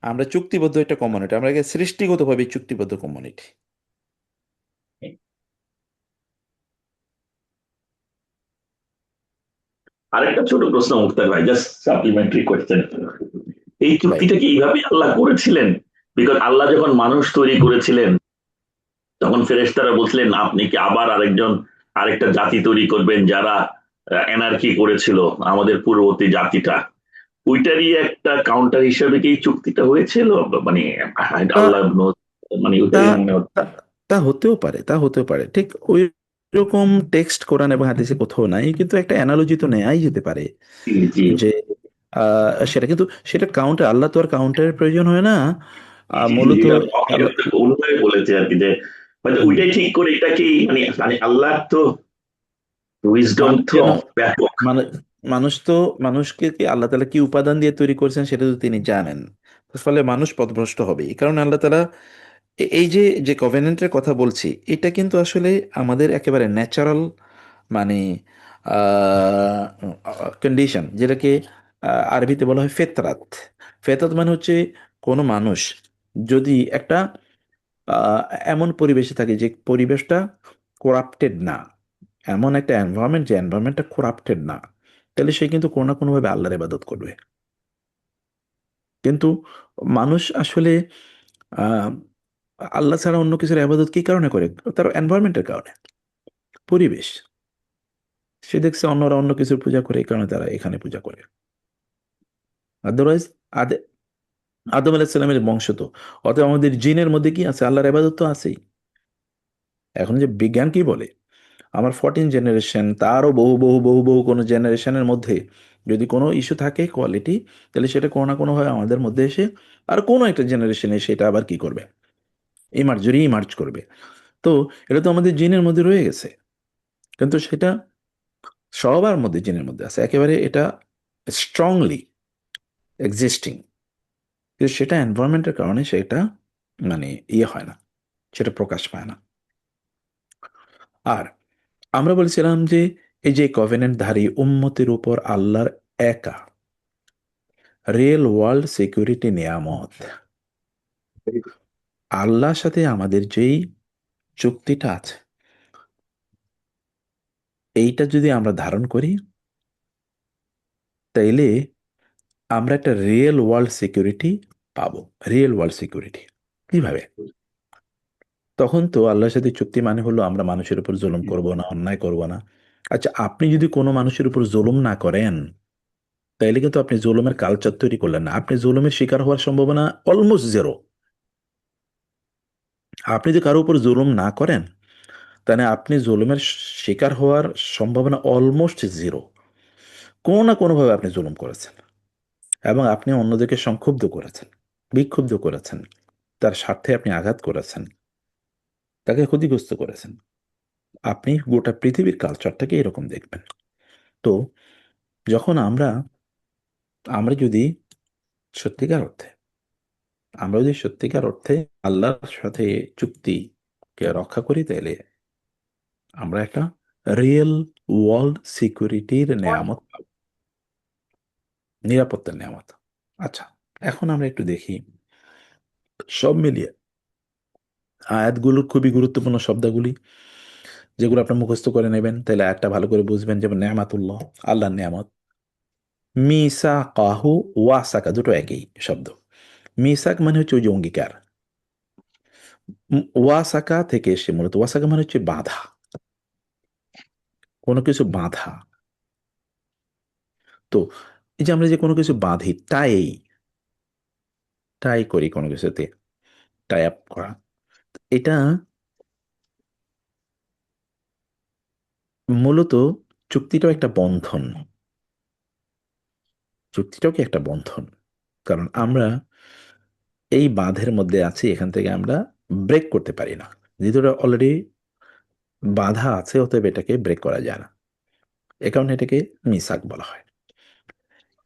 আমরা চুক্তিবদ্ধ একটা কমিউনিটি, আমরা সৃষ্টিগতভাবে চুক্তিবদ্ধ কমিউনিটি। আরেকটা ছোট প্রশ্ন মুক্তার ভাই, জাস্ট সাপ্লিমেন্টারি কোয়েশ্চেন। এই ভাই, চুক্তিটা কি এইভাবে আল্লাহ করেছিলেন? বিকজ আল্লাহ যখন মানুষ তৈরি করেছিলেন, তখন ফেরেশতারা বলছিলেন আপনি কি আবার আরেকটা জাতি তৈরি করবেন যারা এনার্কি করেছিল আমাদের পূর্ববর্তী জাতিটা, ওইটারই একটা কাউন্টার হিসেবে কি এই চুক্তিটা হয়েছিল? মানে তা আল্লাহ মানে তা ওইটারই মনে তা তা হতেও পারে, তা হতেও পারে, ঠিক ওই রকম টেক্সট কোরআন এবং হাদিসে কোথাও নাই, কিন্তু একটা অ্যানালজি তো নেয়াই যেতে পারে। জি জি যে সেটা কিন্তু, সেটা কাউন্টার, আল্লাহ তো আর কাউন্টারের প্রয়োজন হয় না। জি জি, মূলত এটা আল্লাহ, অন্যভাবে বলেছে আর কি, যে হয়তো হুম, ওইটাই ঠিক করে এটাকেই মানে মানে আল্লাহ তো উইজডম মানুষ তো যেন, ব্যাপক। মানে মানুষ তো, মানুষকে কি আল্লাহ তালা কি উপাদান দিয়ে তৈরি করেছেন সেটা তো তিনি জানেন। ফলে মানুষ পথভ্রষ্ট হবে, এই কারণে আল্লাহ তালা এই যে যে কভেনেন্টের কথা বলছি, এটা কিন্তু আসলে আমাদের একেবারে ন্যাচারাল, মানে কন্ডিশন, যেটাকে আরবিতে বলা হয় ফেতরাত। ফেতরাত মানে হচ্ছে কোনো মানুষ যদি একটা আহ, এমন পরিবেশে থাকে যে পরিবেশটা করাপ্টেড না, এমন একটা এনভায়রনমেন্ট যে এনভায়রনমেন্টটা করাপ্টেড না, তাহলে সে কিন্তু কোনো না কোনোভাবে আল্লাহর ইবাদত করবে। কিন্তু মানুষ আসলে আহ, আল্লাহ ছাড়া অন্য কিছুর ইবাদত কি কারণে করে? তার এনভায়রনমেন্টের কারণে, পরিবেশ। সে দেখছে অন্যরা অন্য কিছুর পূজা করে, এই কারণে তারা এখানে পূজা করে। আদারওয়াইজ আদে আদম আলাহিসাল্লামের বংশ তো, অতএব আমাদের জিনের মধ্যে কি আছে? আল্লাহর ইবাদত তো আছেই। এখন যে বিজ্ঞান কি বলে, আমার 14 জেনারেশন, তারও বহু বহু বহু বহু কোনো জেনারেশনের মধ্যে যদি কোনো ইস্যু থাকে কোয়ালিটি, তাহলে সেটা কোনো না কোনোভাবে আমাদের মধ্যে এসে আর কোনো একটা জেনারেশনে সেটা আবার কি করবে? ইমার্জ করবে। তো এটা তো আমাদের জিনের মধ্যে রয়ে গেছে, কিন্তু সেটা সবার মধ্যে, জিনের মধ্যে আছে একেবারে, এটা স্ট্রংলি এক্সিস্টিং, কিন্তু সেটা এনভায়রনমেন্টের কারণে সেটা মানে ইয়ে হয় না, সেটা প্রকাশ পায় না। আর আমরা বলছিলাম যে এই যে কভেনেন্টধারী উম্মতের উপর আল্লাহর একা রিয়েল ওয়ার্ল্ড সিকিউরিটি নিয়ামত, আল্লাহর সাথে আমাদের যেই চুক্তিটা আছে, এইটা যদি আমরা ধারণ করি, তাইলে আমরা একটা রিয়েল ওয়ার্ল্ড সিকিউরিটি পাবো। রিয়েল ওয়ার্ল্ড সিকিউরিটি কিভাবে? তখন তো আল্লাহর সাথে চুক্তি মানে হলো আমরা মানুষের উপর জুলুম করব না, অন্যায় করব না। আচ্ছা, আপনি যদি কোনো মানুষের উপর জুলুম না করেন, তাইলে কিন্তু আপনি জুলুমের কালচার তৈরি করলেন না, আপনি জুলুমের শিকার হওয়ার সম্ভাবনা অলমোস্ট জিরো। আপনি যদি কারো উপর জুলুম না করেন, তাহলে আপনি জুলুমের শিকার হওয়ার সম্ভাবনা অলমোস্ট জিরো। কোনো না কোনোভাবে আপনি জুলুম করেছেন এবং আপনি অন্যদেরকে সংক্ষুব্ধ করেছেন, বিক্ষুব্ধ করেছেন, তার স্বার্থে আপনি আঘাত করেছেন, তাকে ক্ষতিগ্রস্ত করেছেন। আপনি গোটা পৃথিবীর কালচারটাকে এরকম দেখবেন। তো যখন আমরা আমরা যদি সত্যিকার অর্থে আমরা যদি সত্যিকার অর্থে আল্লাহর সাথে চুক্তিকে রক্ষা করি, তাহলে আমরা একটা রিয়েল ওয়ার্ল্ড সিকিউরিটির নেয়ামত পাবো, নিরাপত্তার নেয়ামত। আচ্ছা, এখন আমরা একটু দেখি সব মিলিয়ে আয়াতগুলোর খুবই গুরুত্বপূর্ণ শব্দগুলি, যেগুলো আপনার মুখস্থ করে নেবেন, তাহলে আয়াতটা ভালো করে বুঝবেন। যেমন নেয়ামাতুল্লাহ, আল্লাহর নেয়ামত। মিসা কাহু, ওয়াসাকা, দুটো একই শব্দ। মিসাক মানে হচ্ছে ওই যে অঙ্গীকার। ওয়াসাকা থেকে এসে মূলত, ওয়াসাকা মানে হচ্ছে বাঁধা, কোনো কিছু বাঁধা। তো এই যে আমরা যে কোনো কিছু বাঁধি, টাই করি কোনো কিছুতে, টাই আপ করা, এটা মূলত চুক্তিটাও একটা বন্ধন। চুক্তিটাও কি একটা বন্ধন? কারণ আমরা এই বাঁধের মধ্যে আছি, এখান থেকে আমরা ব্রেক করতে পারি না। যেহেতু অলরেডি বাধা আছে, অতএব এটাকে ব্রেক করা যায় না। এ কারণে এটাকে মিসাক বলা হয়।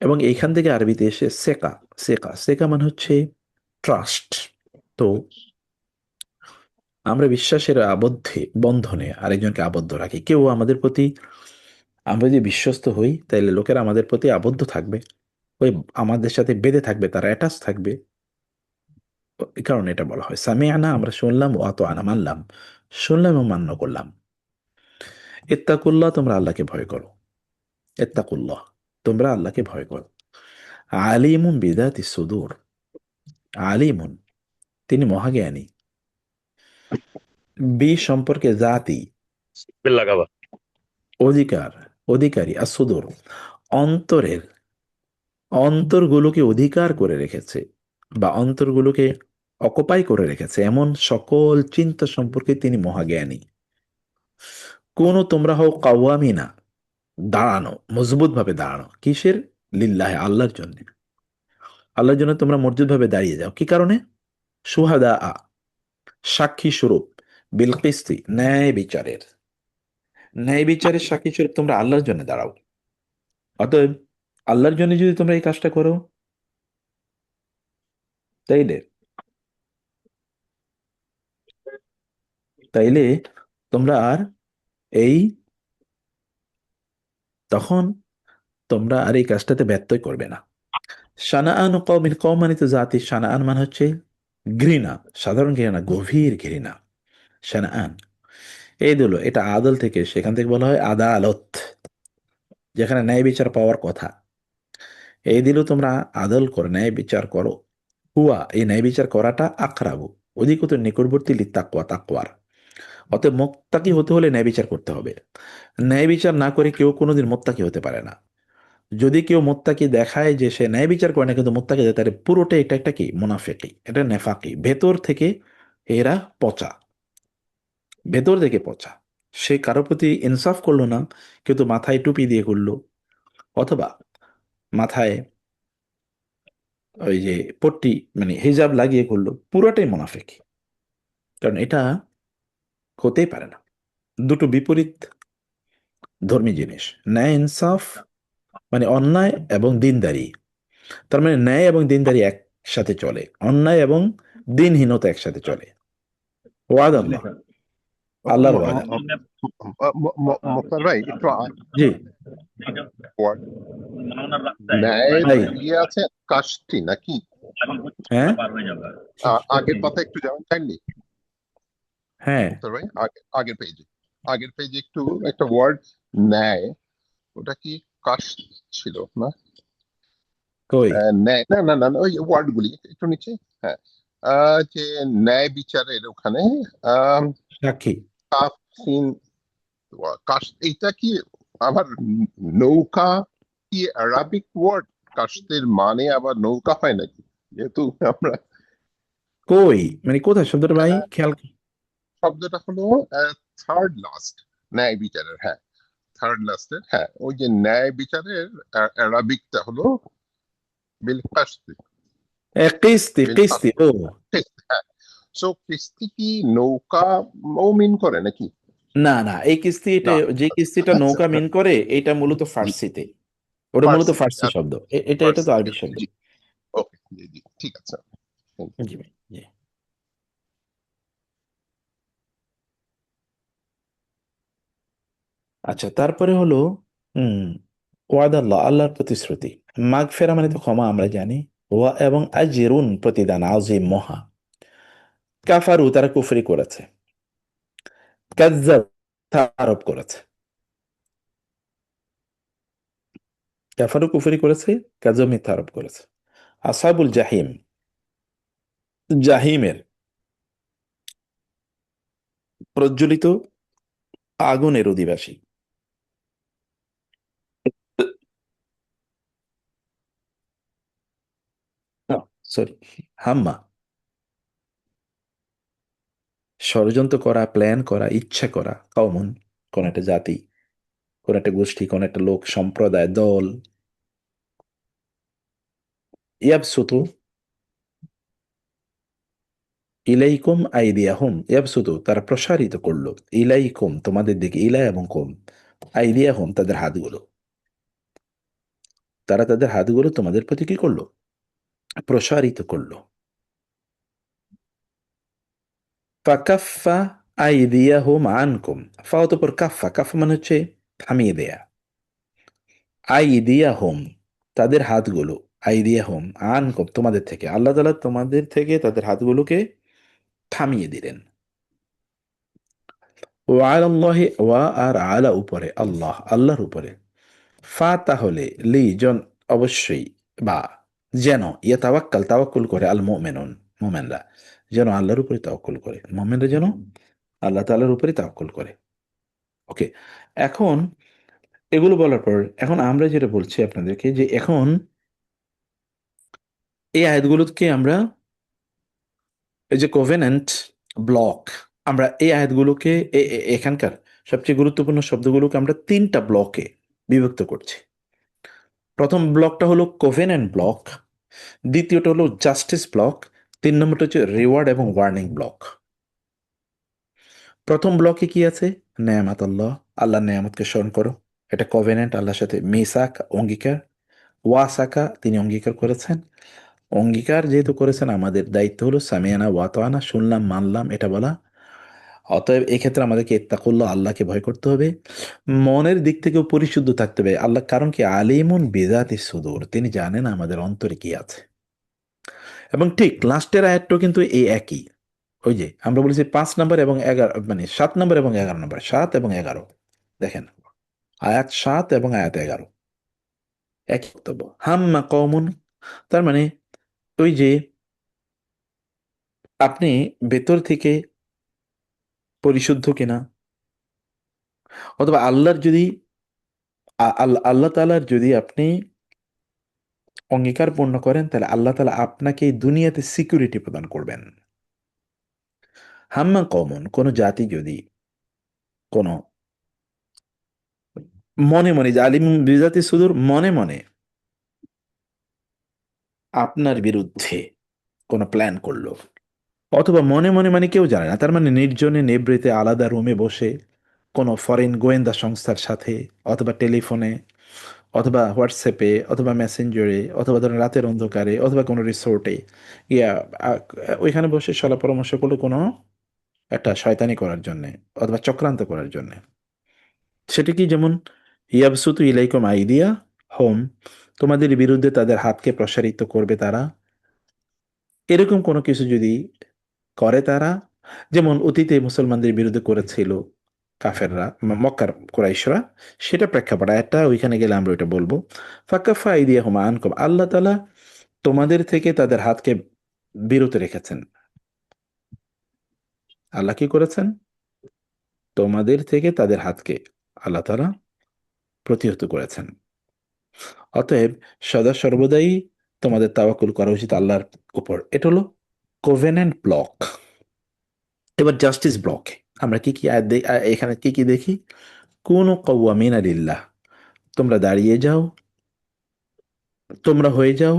এবং এইখান থেকে আরবিতে এসে সেকা, সেকা সেকা মানে হচ্ছে ট্রাস্ট। তো আমরা বিশ্বাসের আবদ্ধে, বন্ধনে আরেকজনকে আবদ্ধ রাখি। কেউ আমাদের প্রতি, আমরা যদি বিশ্বস্ত হই, তাহলে লোকেরা আমাদের প্রতি আবদ্ধ থাকবে, ওই আমাদের সাথে বেঁধে থাকবে, তারা অ্যাটাচ থাকবে। তো এই কারণে এটা বলা হয় সামিআনা, আমরা শুনলাম, ও আনা, মানলাম, শুনলাম এবং মান্য করলাম। ইত্তাকুল্লাহ, তোমরা আল্লাহকে ভয় করো। ইত্তাকুল্লাহ, তোমরা আল্লাহকে ভয় করো। আলিমুন বিদাতি সুদূর, আলিমুন, তিনি মহাজ্ঞানী। বি সম্পর্কে, জাতি, লাগাবা অধিকার, অধিকারী। আর সুদূর, অন্তরের, অন্তরগুলোকে অধিকার করে রেখেছে বা অন্তরগুলোকে অকুপাই করে রেখেছে এমন সকল চিন্তা সম্পর্কে তিনি মহাজ্ঞানী। কোন তোমরা হও কাওয়ামিনা, দাঁড়ানো, মজবুত ভাবে দাঁড়ানো। কিসের? লিল্লাহে, আল্লাহর জন্য। আল্লাহর জন্য তোমরা মজবুত ভাবে দাঁড়িয়ে যাও। কি কারণে? সুহাদা, সাক্ষী স্বরূপ, বিল কিসতি, ন্যায় বিচারের, ন্যায় বিচারের সাক্ষী স্বরূপ তোমরা আল্লাহর জন্য দাঁড়াও। অতএব আল্লাহর জন্য যদি তোমরা এই কাজটা করো, তাইলে তাইলে তোমরা আর এই তখন তোমরা আর এই কাজটাতে ব্যত্যয় করবে না। শানাআন কওমিন, কওম মানে তো জাতি, শানাআন মানে হচ্ছে ঘৃণা, সাধারণ ঘৃণা, গভীর ঘৃণা। শানাআন এই দিল, এটা আদল থেকে, সেখান থেকে বলা হয় আদালত, যেখানে ন্যায় বিচার পাওয়ার কথা। এই দিল তোমরা আদল করো, ন্যায় বিচার করো। হুয়া, এই ন্যায় বিচার করাটা আকরাবু, অধিকতর নিকটবর্তী, লিত্তাকওয়া, তাকওয়ার। অতএব মুত্তাকি হতে হলে ন্যায় বিচার করতে হবে। ন্যায় বিচার না করে কেউ কোনোদিন মুত্তাকি হতে পারে না। যদি কেউ মোত্তাকি দেখায় যে সে ন্যায় বিচার করে না কিন্তু মোত্তাকি দেয়, তাহলে পুরোটা এটা একটা কি, মুনাফিকি, এটা নেফাকি। ভেতর থেকে এরা পচা, ভেতর থেকে পচা। সে কারো প্রতি ইনসাফ করলো না, কিন্তু মাথায় টুপি দিয়ে করলো, অথবা মাথায় ওই যে পট্টি মানে হিজাব লাগিয়ে করলো, পুরোটাই মুনাফিকি। কারণ এটা হতেই পারে না, দুটো বিপরীত ধর্মী জিনিস। ন্যায় ইনসাফ মানে অন্যায় এবং দিনদারি, তার মানে ন্যায় এবং দিনদারি একসাথে চলে, অন্যায় এবং দিনহীনতা একসাথে চলে। ওয়াদ আল্লাহ, আল্লাহর ওয়াদা। মোক্তার ভাই একটু জি word, ন্যায়ের ভাই। ইয়ে আছে কাশটি নাকি? হ্যাঁ আগের পাতা একটু যাবেন কাইন্ডলি হ্যাঁ, মোক্তার ভাই, আগের পেজে একটু একটা ওয়ার্ড ন্যায়, ওটা কি কাশ ছিল না? কই? ন্যায়, না না না না, ওই ওয়ার্ড গুলি একটু নিচে। হ্যাঁ, যে ন্যায় বিচারের ওখানে সাক্ষী। কাফ সিন কাশ, এইটা কি আবার নৌকা কি আরবিক ওয়ার্ড? কাশতের মানে আবার নৌকা হয় নাকি? যেহেতু আমরা কই মানে কোথায় শব্দটা ভাই, খেয়াল। শব্দটা হলো থার্ড লাস্ট, ন্যায় বিচারের, হ্যাঁ থার্ড লাস্টের, হ্যাঁ ওই যে ন্যায় বিচারের অ্যারাবিকটা হলো বিল কাসতি, কিস্তি বিল কিস্তি কাসতি, ও হ্যাঁ। সো কিস্তি কি নৌকা ও মিন করে নাকি? না না, এই কিস্তি, এটা না, যে কিস্তিটা আচ্ছা নৌকা মিন করে, এটা মূলত জি, ফার্সিতে, ওটা মূলত ফার্সিতে, ফার্সি আচ্ছা শব্দ, এটা তো ফার্সিতে, আরবি শব্দ। জি, ওকে, জি জি ঠিক আছে। জি ভাই, জি। আচ্ছা, তারপরে হলো হুম ওয়াদ আল্লাহ, আল্লাহর প্রতিশ্রুতি। মাগফেরা মানে তো ক্ষমা, আমরা জানি। ওয়া এবং আজরুন, প্রতিদান, আজিম, মহা। কাফারু, তারা কুফরি করেছে। কাজ্জাব, আরোপ করেছে। কাফারু কুফরি করেছে, কাজ্জাব মিথ্যা আরোপ করেছে। আসহাবুল জাহিম, জাহিমের প্রজ্বলিত আগুনের অধিবাসী। সরি, হাম্মা, ষড়যন্ত্র করা, প্ল্যান করা, ইচ্ছা করা, কমন, কোন একটা জাতি, কোন একটা গোষ্ঠী, কোন একটা লোক, সম্প্রদায়, দল। ইয়াবসুতু ইলাইকুম আইদিয়াহুম, ইয়াবসুতু, তারা প্রসারিত করলো, ইলাইকুম, তোমাদের দিকে, ইলা এবং কুম, আইদিয়াহুম, তাদের হাতগুলো, তারা তাদের হাতগুলো তোমাদের প্রতি কি করলো, প্রসারিত করলো। ফাকাফা আইদিয়াহুম আনকুম, ফা অতঃপর কাফা, কাফা মানে হচ্ছে থামিয়ে দেয়া। আইদিয়াহুম, তাদের হাতগুলো, আইদিয়াহুম আনকুম, তোমাদের থেকে, আল্লাহ তাআলা তোমাদের থেকে তাদের হাতগুলোকে থামিয়ে দিলেন। ওয়া আলাল্লাহি, ওয়া আর আলা, উপরে, আল্লাহ, আল্লাহর উপরে। ফা, তাহলে, লি, জন, অবশ্যই, বা, যেন, ইয়া তাওয়াক্কাল, তাওয়াক্কুল করে, আল মুমিনুন, মুমিনরা যেন আল্লাহর উপরে তাওয়াক্কুল করে, মুমিনরা যেন আল্লাহ তাআলার উপরে তাওয়াক্কুল করে। ওকে, এখন এগুলো বলার পর এখন আমরা যেটা বলছি আপনাদেরকে, যে এখন এই আয়াতগুলোকে আমরা, এই যে কোভেনেন্ট ব্লক, আমরা এই আয়াতগুলোকে এখানকার সবচেয়ে গুরুত্বপূর্ণ শব্দগুলোকে আমরা তিনটা ব্লকে বিভক্ত করছি। প্রথম ব্লকটা হলো কোভেনেন্ট ব্লক, দ্বিতীয়টা হলো জাস্টিস ব্লক, তিন নম্বরটা হচ্ছে রিওয়ার্ড এবং ওয়ার্নিং ব্লক। প্রথম ব্লকে কি আছে? নেয়ামাত আল্লাহ, আল্লাহর নেয়ামতকে স্মরণ করো, এটা কভেনেন্ট, আল্লাহর সাথে মিসাক, অঙ্গীকার। ওয়াসাকা, তিনি অঙ্গীকার করেছেন। অঙ্গীকার যেহেতু করেছেন, আমাদের দায়িত্ব হলো সামিয়ানা ওয়াতানা, শুনলাম মানলাম, এটা বলা। অতএব এক্ষেত্রে আমাদেরকে ইত্তাকুল্লাহ, আল্লাহকে ভয় করতে হবে। মনের দিক থেকেও পরিশুদ্ধ থাকতে হবে আল্লাহ, কারণ কি, আলিমুন বিযাতি সুদূর, তিনি জানেন আমাদের অন্তরে কি আছে। এবং ঠিক লাস্টের আয়াতটাও কিন্তু এই একই, ওই যে আমরা বলেছি 5 নম্বর এবং 11, মানে 7 নম্বর এবং 11 নম্বর, 7 এবং 11, দেখেন, আয়াত 7 এবং আয়াত 11 একই বক্তব্য। হাম্মা কওমুন, তার মানে ওই যে আপনি ভেতর থেকে পরিশুদ্ধ কিনা, অথবা আল্লাহর যদি আল্লাহ তাআলার যদি আপনি অঙ্গীকার পূর্ণ করেন, তাহলে আল্লাহ তাআলা আপনাকে এই দুনিয়াতে সিকিউরিটি প্রদান করবেন। হাম্মা কওমুন, কোন জাতি যদি কোন মনে মনে, যে আলিম বিজাতি সুদূর, মনে মনে আপনার বিরুদ্ধে কোনো প্ল্যান করলো, অথবা মনে মনে মানে কেউ জানে না, তার মানে নির্জনে নিভৃতে আলাদা রুমে বসে কোনো ফরেন গোয়েন্দা সংস্থার সাথে, অথবা টেলিফোনে, অথবা হোয়াটসঅ্যাপে, অথবা মেসেঞ্জারে, অথবা ধরেন রাতের অন্ধকারে, অথবা কোনো রিসোর্টে, ইয়া আ- ওইখানে বসে সলা পরামর্শ করলো কোনো একটা শয়তানি করার জন্যে, অথবা চক্রান্ত করার জন্যে। সেটা কি, যেমন ইয়াবসুতু ইলাইকুম আইদিয়া হোম, তোমাদের বিরুদ্ধে তাদের হাতকে প্রসারিত করবে তারা, এরকম কোনো কিছু যদি করে তারা, যেমন অতীতে মুসলমানদের বিরুদ্ধে করেছিল কাফেররা, মক্কার কুরাইশরা, সেটা প্রেক্ষাপট একটা, ওইখানে গেলে আমরা ওইটা বলবো। ফাকাফা আইদিয়াহুম আনকুম, আল্লাহ তাআলা তোমাদের থেকে তাদের হাতকে বিরত রেখেছেন। আল্লাহ কি করেছেন? তোমাদের থেকে তাদের হাতকে আল্লাহ তাআলা প্রতিহত করেছেন। অতএব সদা সর্বদাই তোমাদের তাওয়াক্কুল করা উচিত আল্লাহর উপর। এটা হলো কোভেনেন্ট ব্লক। এবার জাস্টিস ব্লক, আমরা কি কি এখানে কি কি দেখি? কুনু কওয়ামিনা লিল্লাহ, তোমরা দাঁড়িয়ে যাও, তোমরা হয়ে যাও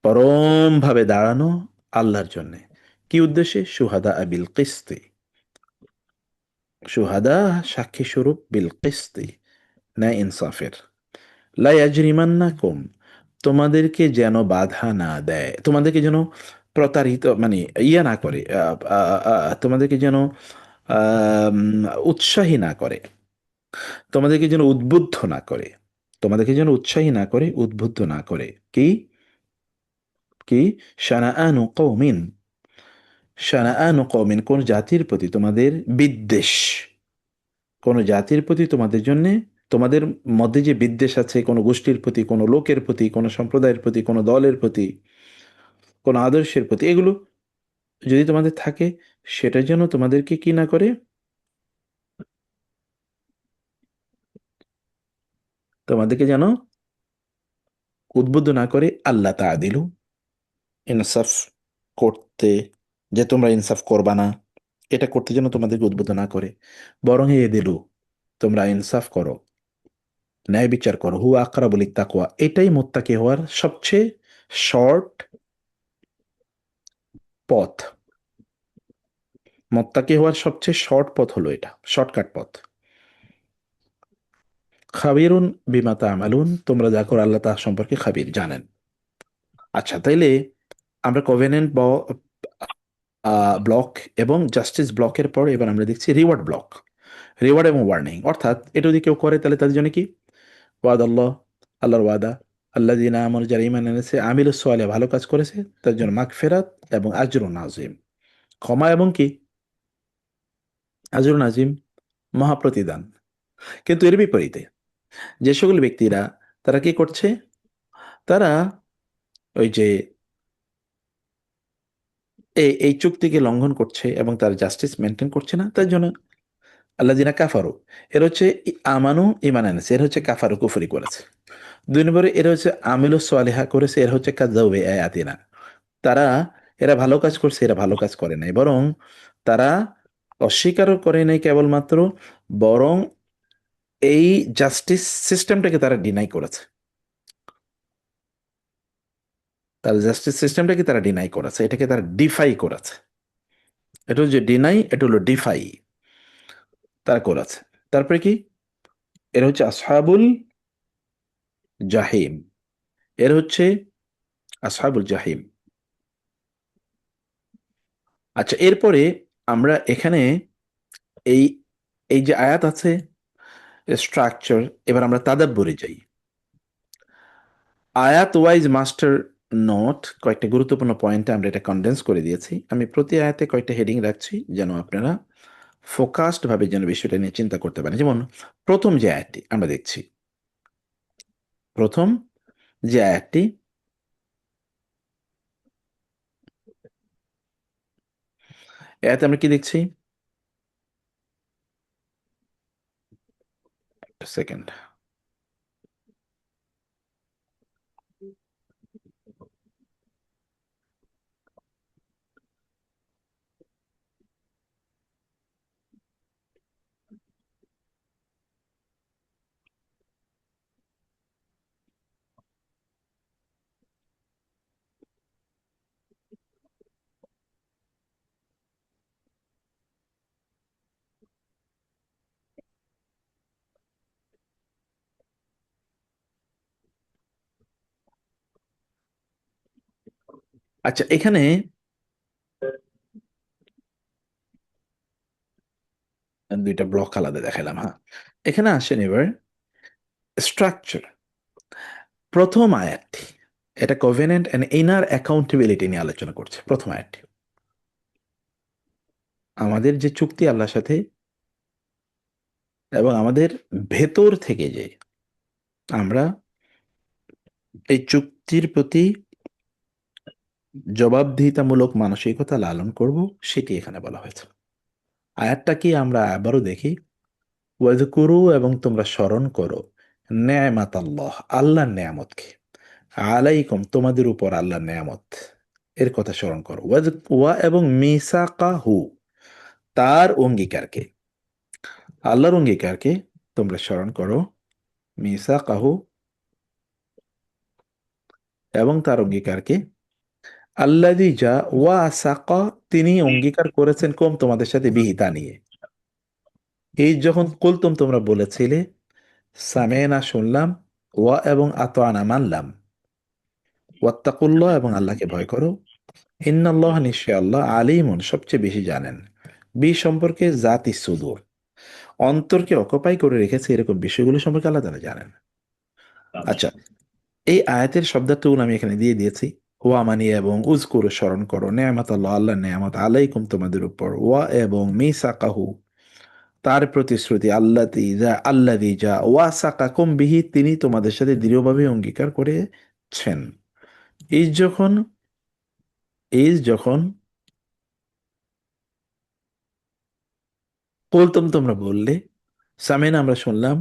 পরম ভাবে দাঁড়ানো আল্লাহর জন্য। কি উদ্দেশ্যে? সুহাদা বিল কিস্তি, সুহাদা সাক্ষী স্বরূপ, বিল কিস্তি ন্যায় ইনসাফের। লা ইয়াজরিমান্নাকুম, তোমাদেরকে যেন বাধা না দেয়, তোমাদেরকে যেন প্রতারিত মানে ইয়া না করে, তোমাদেরকে যেন আম, উৎসাহী না করে, তোমাদেরকে যেন উদ্বুদ্ধ না করে, তোমাদেরকে যেন উৎসাহী না করে, উদ্বুদ্ধ না করে। কি কি শানাআনু কওমিন, শানাআনু কওমিন, কোন জাতির প্রতি তোমাদের বিদ্বেষ, কোন জাতির প্রতি তোমাদের জন্য, তোমাদের মধ্যে যে বিদ্বেষ আছে কোনো গোষ্ঠীর প্রতি, কোনো লোকের প্রতি, কোনো সম্প্রদায়ের প্রতি, কোনো দলের প্রতি, কোনো আদর্শের প্রতি, এগুলো যদি তোমাদের থাকে, সেটা যেন তোমাদেরকে কি না করে, তোমাদেরকে যেন উদ্বুদ্ধ না করে। আল্লাহ তাআদিলু, ইনসাফ করতে, যে তোমরা ইনসাফ করবা না, এটা করতে যেন তোমাদেরকে উদ্বুদ্ধ না করে, বরং এ দিলু, তোমরা ইনসাফ করো, ন্যায় বিচার করো, হু আকরাবু লিত্তাকওয়া, এটাই মুত্তাকি হওয়ার সবচেয়ে শর্ট পথ। মুত্তাকি হওয়ার সবচেয়ে শর্ট পথ হলো এটা, শর্টকাট পথ। খাবিরুন বিমা তা'মালুন, তোমরা যা করো আল্লাহ তা সম্পর্কে খাবির, জানেন। আচ্ছা, তাইলে আমরা কভেনেন্ট ব্লক এবং জাস্টিস ব্লকের পর এবার আমরা দেখছি রিওয়ার্ড ব্লক, রিওয়ার্ড এবং ওয়ার্নিং। অর্থাৎ এটা যদি কেউ করে তাহলে তাদের জন্য কি? ওয়াদ আল্লাহ, আল্লাহর ওয়াদা, আল্লাহ দিনা আমর যারা ইমান এনেছে, আমিল সোয়ালে, ভালো কাজ করেছে, তার জন্য মাগফিরাত এবং আজরুন আজিম, ক্ষমা এবং কি? আজরুন আজিম, মহাপ্রতিদান। কিন্তু এর বিপরীতে যে সকল ব্যক্তিরা, তারা কি করছে? তারা ওই যে এই চুক্তিকে লঙ্ঘন করছে এবং তার জাস্টিস মেনটেন করছে না, তার জন্য আল্লাহ দিনা কাফারু, এর হচ্ছে আমানু ইমান এনেছে, এর হচ্ছে কাফারু কুফরি করেছে। 2 নম্বরে এর হচ্ছে আমিলু সোয়ালিহা করেছে, এর হচ্ছে কাযাবে আয়াতিনা, তারা, এরা ভালো কাজ করছে, এরা ভালো কাজ করে নাই, বরং তারা অস্বীকারও করে নাই কেবলমাত্র, বরং এই জাস্টিস সিস্টেমটাকে তারা ডিনাই করেছে, তার জাস্টিস সিস্টেমটাকে তারা ডিনাই করেছে, এটাকে তারা ডিফাই করেছে। এটা হচ্ছে ডিনাই, এটা হলো ডিফাই, তারা করেছে। তারপরে কি? এর হচ্ছে আসহাবুল জাহিম, এর হচ্ছে আসহাবুল জাহিম। আচ্ছা, এরপরে আমরা এখানে এই এই যে আয়াত আছে, স্ট্রাকচার, এবার আমরা তাদাব্বরে যাই। আয়াত ওয়াইজ মাস্টার নোট, কয়েকটা গুরুত্বপূর্ণ পয়েন্টে আমরা এটা কনডেন্স করে দিয়েছি। আমি প্রতি আয়াতে কয়েকটা হেডিং রাখছি যেন আপনারা ফোকাসড ভাবে যেন বিষয়টা নিয়ে চিন্তা করতে পারেন। যেমন প্রথম যে আয়াতটি আমরা দেখছি, প্রথম যে আয়াতটি, আয়াতে আমরা কি দেখছি? সেকেন্ড। আচ্ছা, এখানে দুইটা ব্লক আলাদা দেখালাম। হ্যাঁ, এখানে আসেন এবার স্ট্রাকচার। প্রথম আয়াতটি, এটা কভেনেন্ট এন্ড ইনার অ্যাকাউন্টেবিলিটি নিয়ে আলোচনা করছে। প্রথম আয়াতটি আমাদের যে চুক্তি আল্লাহর সাথে, এবং আমাদের ভেতর থেকে যে আমরা এই চুক্তির প্রতি জবাবদিহিতামূলক মানসিকতা লালন করব, সেটি এখানে বলা হয়েছে। আয়াতটা কি আমরা আবারও দেখি। ওয়াজকুরু, এবং তোমরা স্মরণ করো, নেয়ামাত আল্লাহ, আল্লাহর নেয়ামতকে, আলাইকুম, তোমাদের উপর আল্লাহর নেয়ামত, এর কথা স্মরণ করো। ওয়া এবং মিসাকাহু, তার অঙ্গীকারকে, আল্লাহর অঙ্গীকারকে তোমরা স্মরণ করো, মিসাকাহু, এবং তার অঙ্গীকারকে, আল্লাযী যা ওয়াসাকা, তিনি অঙ্গীকার করেছেন কম তোমাদের সাথে বিহিতা নিয়ে। এই যখন কুলতুম তোমরা বলেছিলে, সামেনা শুনলাম, ওয়া এবং আতানা মানলাম, ওয়াত্তাকুল্লাহ এবং আল্লাহকে ভয় করো, ইন্নাল্লাহ নিশ্চয় আল্লাহ আলিমুন সবচেয়ে বেশি জানেন, সম্পর্কে জাতি সুদূর, অন্তরকে অকুপাই করে রেখেছে এরকম বিষয়গুলো সম্পর্কে আল্লাহ তাআলা জানেন। আচ্ছা, এই আয়াতের শব্দার্থগুলো আমি এখানে দিয়ে দিয়েছি। ওয়া মানি এবং উজকুরু স্মরণ করো, নেয়ামত আল্লাহ, আল্লাহ নেয়ামত আলাইকুম তোমাদের উপর, ওয়া এবং মিসাকাহু তার প্রতিশ্রুতি, আল্লাযী যা ওয়াসাকাকুম বিহি তিনি তোমাদের সাথে দৃঢ়ভাবে অঙ্গীকার করেছেন। এই যখন এই যখন কুলতুম তোমরা বললে, সামিনা আমরা শুনলাম,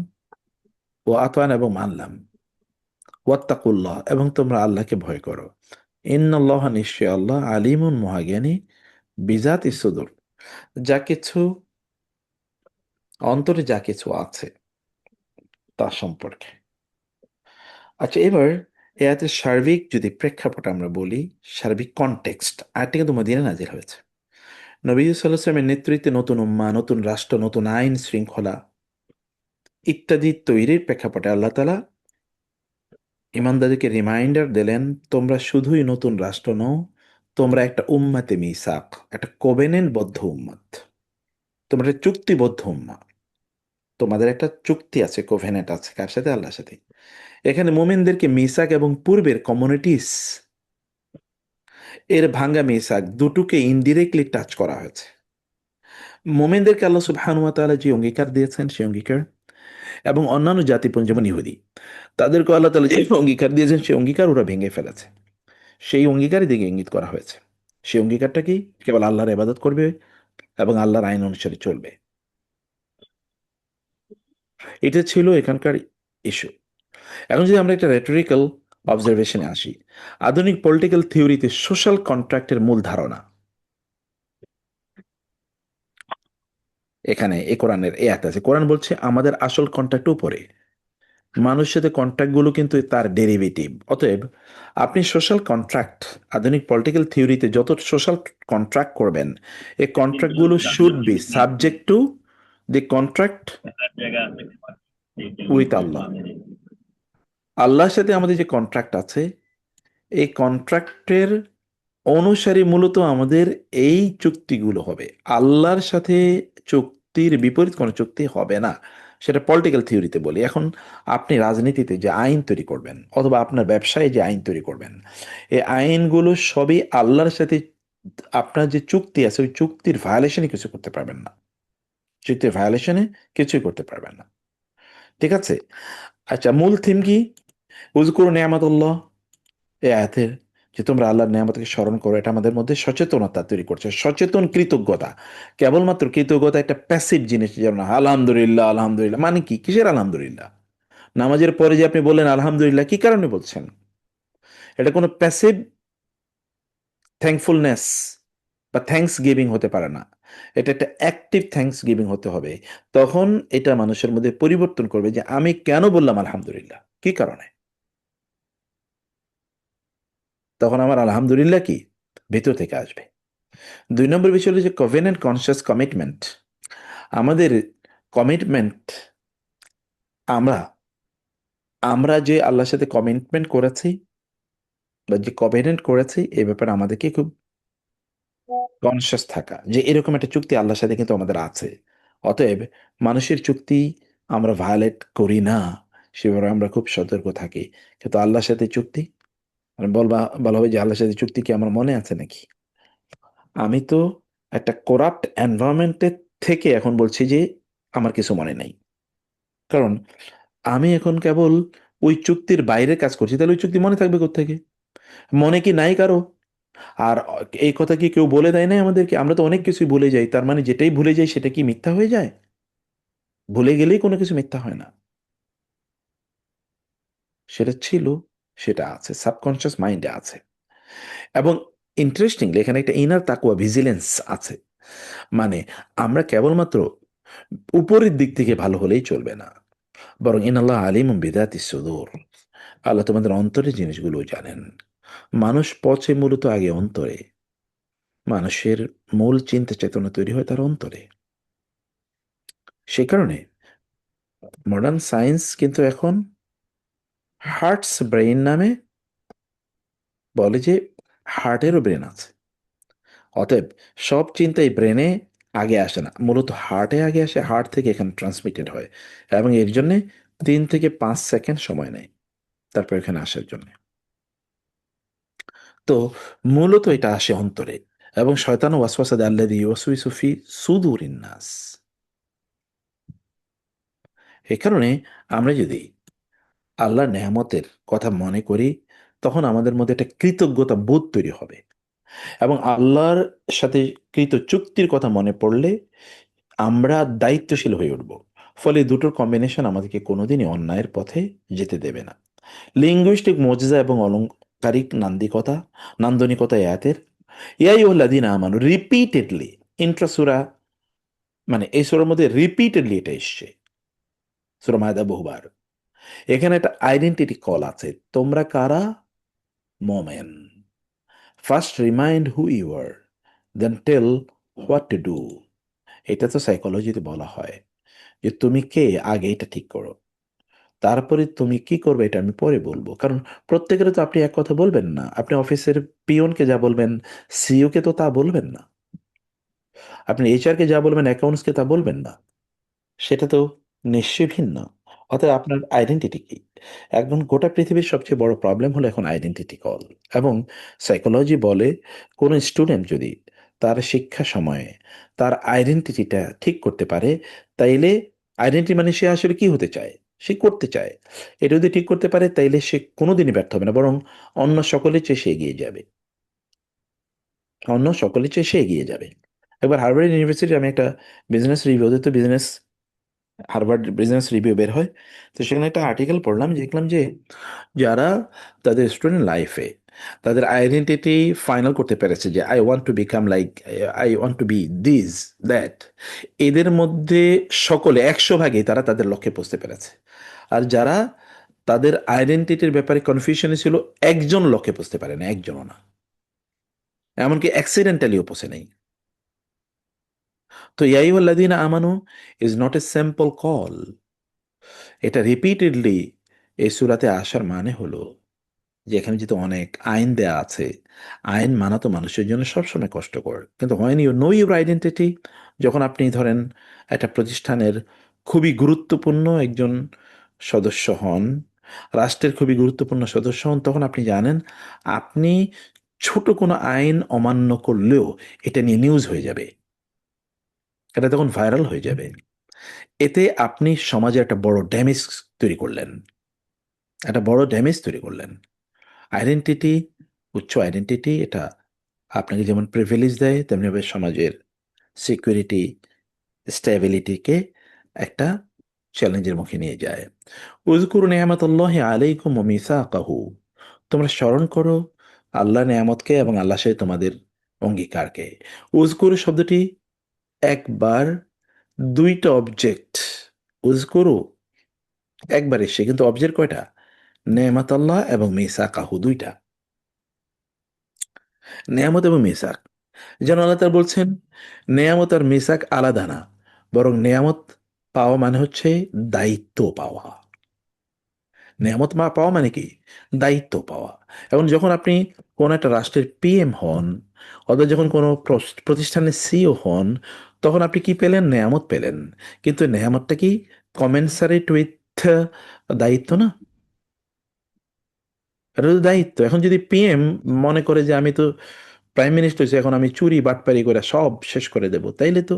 ও আতান এবং মানলাম, ওয়াত্তাকুল্লাহ এবং তোমরা আল্লাহকে ভয় করো, ইন্নাল্লাহ নিশ্চয় আল্লাহ আলিমুন মহাজ্ঞানী, বিজাতি সুদূর যা কিছু অন্তরে যা কিছু আছে তা সম্পর্কে। আচ্ছা, এবার এ আয়াতের সার্বিক যদি প্রেক্ষাপট আমরা বলি, সার্বিক কনটেক্সট, আয়াতটা কিন্তু মদিনায় নাজিল হয়েছে। নবী সাল্লাল্লাহু আলাইহি ওয়াসাল্লামের নেতৃত্বে নতুন উম্মাহ, নতুন রাষ্ট্র, নতুন আইন শৃঙ্খলা ইত্যাদি তৈরির প্রেক্ষাপটে আল্লাহ তাআলা ইমানদারদেরকে রিমাইন্ডার দিলেন, তোমরা শুধুই নতুন রাষ্ট্র নও, তোমরা একটা উম্মাতে মিসাক, একটা কোভেনেন্টবদ্ধ উম্মাত, তোমরা একটা চুক্তিবদ্ধ উম্মাহ, তোমাদের একটা চুক্তি আছে, কোভেনেন্ট আছে, কার সাথে? আল্লাহর সাথে। এখানে মোমেনদেরকে মিসাক এবং পূর্বের কমিউনিটিস এর ভাঙ্গা মিসাক দুটোকে ইনডিরেক্টলি টাচ করা হয়েছে। মোমেনদেরকে আল্লাহ সুবহানাহু ওয়া তাআলা যে অঙ্গীকার দিয়েছেন সেই অঙ্গীকার, এবং অন্যান্য জাতিপুঞ্জ যেমন ইহুদি, তাদেরকে আল্লাহ তাআলা যে অঙ্গীকার দিয়েছেন সেই অঙ্গীকার ওরা ভেঙে ফেলেছে। সেই অঙ্গীকারের দিকে ইঙ্গিত করা হয়েছে। সেই অঙ্গীকারটা কি? কেবল আল্লাহর ইবাদত করবে এবং আল্লাহর আইন অনুসারে চলবে। এটা ছিল এখানকার ইস্যু। এখন যদি আমরা একটা রেটরিক্যাল অবজারভেশনে আসি, আধুনিক পলিটিক্যাল থিওরিতে সোশ্যাল কন্ট্রাক্টের মূল ধারণা এখানে এ কোরআনের এ আয়াত আছে। কোরআন বলছে আমাদের আসল কন্ট্রাক্ট উপরে, মানুষের সাথে কন্ট্রাক্টগুলো কিন্তু তার ডেরিভেটিভ। অতএব আপনি সোশ্যাল কন্ট্রাক্ট, আধুনিক পলিটিক্যাল থিওরিতে যত সোশ্যাল কন্ট্রাক্ট করবেন, এই কন্ট্রাক্টগুলো should be subject to the contract with Allah. আল্লাহর সাথে আমাদের যে কন্ট্রাক্ট আছে, এই কন্ট্রাক্টের অনুসারী মূলত আমাদের এই চুক্তিগুলো হবে। আল্লাহর সাথে চুক্তির বিপরীত কোনো চুক্তি হবে না। সেটা পলিটিক্যাল থিওরিতে বলি। এখন আপনি রাজনীতিতে যে আইন তৈরি করবেন অথবা আপনার ব্যবসায় যে আইন তৈরি করবেন, এই আইনগুলো সবই আল্লাহর সাথে আপনার যে চুক্তি আছে ওই চুক্তির ভায়োলেশনে কিছু করতে পারবেন না। চুক্তির ভায়োলেশনে কিছুই করতে পারবেন না। ঠিক আছে? আচ্ছা, মূল থিম কি? উযকুরু নিয়ামাতাল্লাহ, এই আয়াতের যে তোমরা আল্লাহর নিয়ামতকে স্মরণ করো, এটা আমাদের মধ্যে সচেতনতা তৈরি করছে, সচেতন কৃতজ্ঞতা। কেবলমাত্র কৃতজ্ঞতা একটা প্যাসিভ জিনিস, যেমন আলহামদুলিল্লাহ আলহামদুলিল্লাহ মানে কি? কিসের আলহামদুলিল্লাহ? নামাজের পরে যে আপনি বললেন আলহামদুলিল্লাহ, কি কারণে বলছেন? এটা কোনো প্যাসিভ থ্যাঙ্কফুলনেস বা থ্যাঙ্কস গিভিং হতে পারে না। এটা একটা অ্যাক্টিভ থ্যাঙ্কস গিভিং হতে হবে। তখন এটা মানুষের মধ্যে পরিবর্তন করবে যে আমি কেন বললাম আলহামদুলিল্লাহ, কি কারণে? তখন আমার আলহামদুলিল্লাহ কি ভেতর থেকে আসবে। 2 নম্বর বিষয় হলো যে কভেনেন্ট কনসিয়াস কমিটমেন্ট। আমাদের কমিটমেন্ট, আমরা আমরা যে আল্লাহর সাথে কমিটমেন্ট করেছি বা যে কভেনেন্ট করেছি, এই ব্যাপারে আমাদেরকে খুব কনসিয়াস থাকা যে এরকম একটা চুক্তি আল্লাহর সাথে কিন্তু আমাদের আছে। অতএব মানুষের চুক্তি আমরা ভায়োলেট করি না, সেভাবে আমরা খুব সতর্ক থাকি। কিন্তু আল্লাহর সাথে চুক্তি, মানে বলা হবে যে আল্লাহর সাথে চুক্তি কি আমার মনে আছে নাকি? আমি তো একটা করাপ্ট এনভায়রনমেন্টের থেকে এখন বলছি যে আমার কিছু মনে নাই। কারণ আমি এখন কেবল ওই চুক্তির বাইরের কাজ করছি, তাহলে ওই চুক্তি মনে থাকবে কোত্থেকে? মনে কি নাই কারো? আর এই কথা কি কেউ বলে দেয় নাই আমাদেরকে? আমরা তো অনেক কিছুই ভুলে যাই। তার মানে যেটাই ভুলে যাই সেটা কি মিথ্যা হয়ে যায়? ভুলে গেলেই কোনো কিছু মিথ্যা হয় না। সেটা ছিল, সেটা আছে, সাবকনশিয়াস মাইন্ডে আছে। এবং ইন্টারেস্টিংলি এখানে একটা ইনার তাকওয়া ভিজিলেন্স আছে। মানে আমরা কেবলমাত্র উপরের দিক থেকে ভালো হলেই চলবে না, বরং ইনাল্লাহ আলিমুম বিদাতিস সুদূর, আল্লাহ তোমাদের অন্তরের জিনিসগুলো জানেন। মানুষ পচে মূলত আগে অন্তরে, মানুষের মূল চিন্তা চেতনা তৈরি হয় তার অন্তরে। সে কারণে মডার্ন সায়েন্স কিন্তু এখন হার্টস ব্রেইন নামে বলে যে হার্টেরও ব্রেন আছে। অতএব সব চিন্তাই ব্রেনে আগে আসে না, মূলত হার্টে আগে আসে, হার্ট থেকে এখানে ট্রান্সমিটেড হয়, এবং এর জন্যে 3 থেকে 5 সেকেন্ড সময় নেয় তারপর এখানে আসার জন্য। তো মূলত এটা আসে অন্তরে, এবং শয়তান ওয়াসওয়াসা দেয় আল্লাযী ইউওয়াসওয়িসু ফি সুদুরিন নাস। এ কারণে আমরা যদি আল্লাহর নেয়ামতের কথা মনে করি, তখন আমাদের মধ্যে একটা কৃতজ্ঞতা বোধ তৈরি হবে, এবং আল্লাহর সাথে কৃত চুক্তির কথা মনে পড়লে আমরা দায়িত্বশীল হয়ে উঠব। ফলে দুটোর কম্বিনেশন আমাদেরকে কোনোদিনই অন্যায়ের পথে যেতে দেবে না। লিঙ্গুইস্টিক মজিজা এবং অলংকারিক নান্দনিকতা আয়াতের ইয়াইয়ুহাল্লাযীনা আমানু রিপিটেডলি, ইন্ট্রাসূরা, মানে এই সূরার মধ্যে রিপিটেডলি এটা এসছে, সূরা মায়দা বহুবার। এখানে একটা আইডেন্টিটি কল আছে, তোমরা কারা? মোমেন। First remind who you are, then tell what to do. এটা তো সাইকোলজিতে বলা হয় যে তুমি কে আগে এটা ঠিক করো, তারপরে তুমি কি করবে এটা আমি পরে বলবো। কারণ প্রত্যেকের তো আপনি এক কথা বলবেন না, আপনি অফিসের পিয়নকে যা বলবেন সিইও কে তো তা বলবেন না, আপনি এইচআর কে যা বলবেন অ্যাকাউন্টসকে তা বলবেন না, সেটা তো নিশ্চয়ই ভিন্ন। অতএব আপনার আইডেন্টিটি কি? এখন গোটা পৃথিবীর সবচেয়ে বড় প্রবলেম হলো এখন আইডেন্টিটি কল। এবং সাইকোলজি বলে কোনো স্টুডেন্ট যদি তার শিক্ষা সময়ে তার আইডেন্টিটিটা ঠিক করতে পারে, তাইলে আইডেন্টিটি মানে সে আসলে কি হতে চায়, সে করতে চায়, এটা যদি ঠিক করতে পারে তাইলে সে কোনোদিনই ব্যর্থ হবে না, বরং অন্য সকলের চেয়ে সে এগিয়ে যাবে, অন্য সকলের চেয়ে সে এগিয়ে যাবে। একবার হার্ভার্ড ইউনিভার্সিটি আমি একটা বিজনেস রিভিউ, তো বিজনেস হার্ভার্ড বিজনেস রিভিউ বের হয়, তো সেখানে একটা আর্টিকেল পড়লাম, দেখলাম যে যারা তাদের স্টুডেন্ট লাইফে তাদের আইডেন্টিটি ফাইনাল করতে পেরেছে যে I want to become like, I want to be this that, এদের মধ্যে সকলে 100 ভাগই তারা তাদের লক্ষ্যে পৌঁছতে পেরেছে। আর যারা তাদের আইডেন্টিটির ব্যাপারে কনফিউশনে ছিল, একজন লক্ষ্যে পৌঁছতে পারে না, একজনও না, এমনকি অ্যাক্সিডেন্টালিও পৌঁছে নেই। তো ইয়াইয়ুহাল্লাযীনা আমানু is not a simple call, এটা রিপিটেডলি এই সূরাতে আসার মানে হলো যে এখানে যেহেতু অনেক আইন দেয়া আছে, আইন মানা তো মানুষের জন্য সবসময় কষ্টকর, কিন্তু when you know your identity, যখন আপনি ধরেন একটা প্রতিষ্ঠানের খুবই গুরুত্বপূর্ণ একজন সদস্য হন, রাষ্ট্রের খুবই গুরুত্বপূর্ণ সদস্য হন, তখন আপনি জানেন আপনি ছোট কোনো আইন অমান্য করলেও এটা নিয়ে নিউজ হয়ে যাবে, এটা তখন ভাইরাল হয়ে যাবে। এতে আপনি সমাজে একটা বড় ড্যামেজ তৈরি করলেন, একটা বড় ড্যামেজ তৈরি করলেন। আইডেন্টিটি, উচ্চ আইডেন্টিটি, এটা আপনাকে যেমন প্রিভিলেজ দেয়, তেমনিভাবে সমাজের সিকিউরিটি, স্টেবিলিটিকে একটা চ্যালেঞ্জের মুখে নিয়ে যায়। উযকুরু নি'মাতাল্লাহি আলাইকুম ওয়া মিসাকাহু, তোমরা স্মরণ করো আল্লাহ নেয়ামতকে এবং আল্লাহর সাথে তোমাদের অঙ্গীকারকে। উযকুরু শব্দটি একবার, দুইটা অবজেক্ট। উযকুরু একবার এসে, কিন্তু অবজেক্ট কয়টা? নেয়ামাতাল্লাহ এবং মিসাকাহু, দুইটা, নেয়ামত এবং মিসাক। যেন আল্লাহ তাআলা বলছেন নেয়ামত আর মিসাক আলাদা না, বরং নেয়ামত পাওয়া মানে হচ্ছে দায়িত্ব পাওয়া। নেয়ামত পাওয়া মানে কি? দায়িত্ব পাওয়া। এবং যখন আপনি কোন একটা রাষ্ট্রের পিএম হন, অথবা যখন কোনো প্রতিষ্ঠানের সিইও হন, তখন আপনি কি পেলেন? নেয়ামত পেলেন। কিন্তু নেয়ামতটা কি কমেন্সারেট উইথ দায়িত্ব না? এটা তো দায়িত্ব। এখন যদি পিএম মনে করে যে আমি তো প্রাইম মিনিস্টার হইছি, এখন আমি চুরি বাটপারি করে সব শেষ করে দেব, তাইলে তো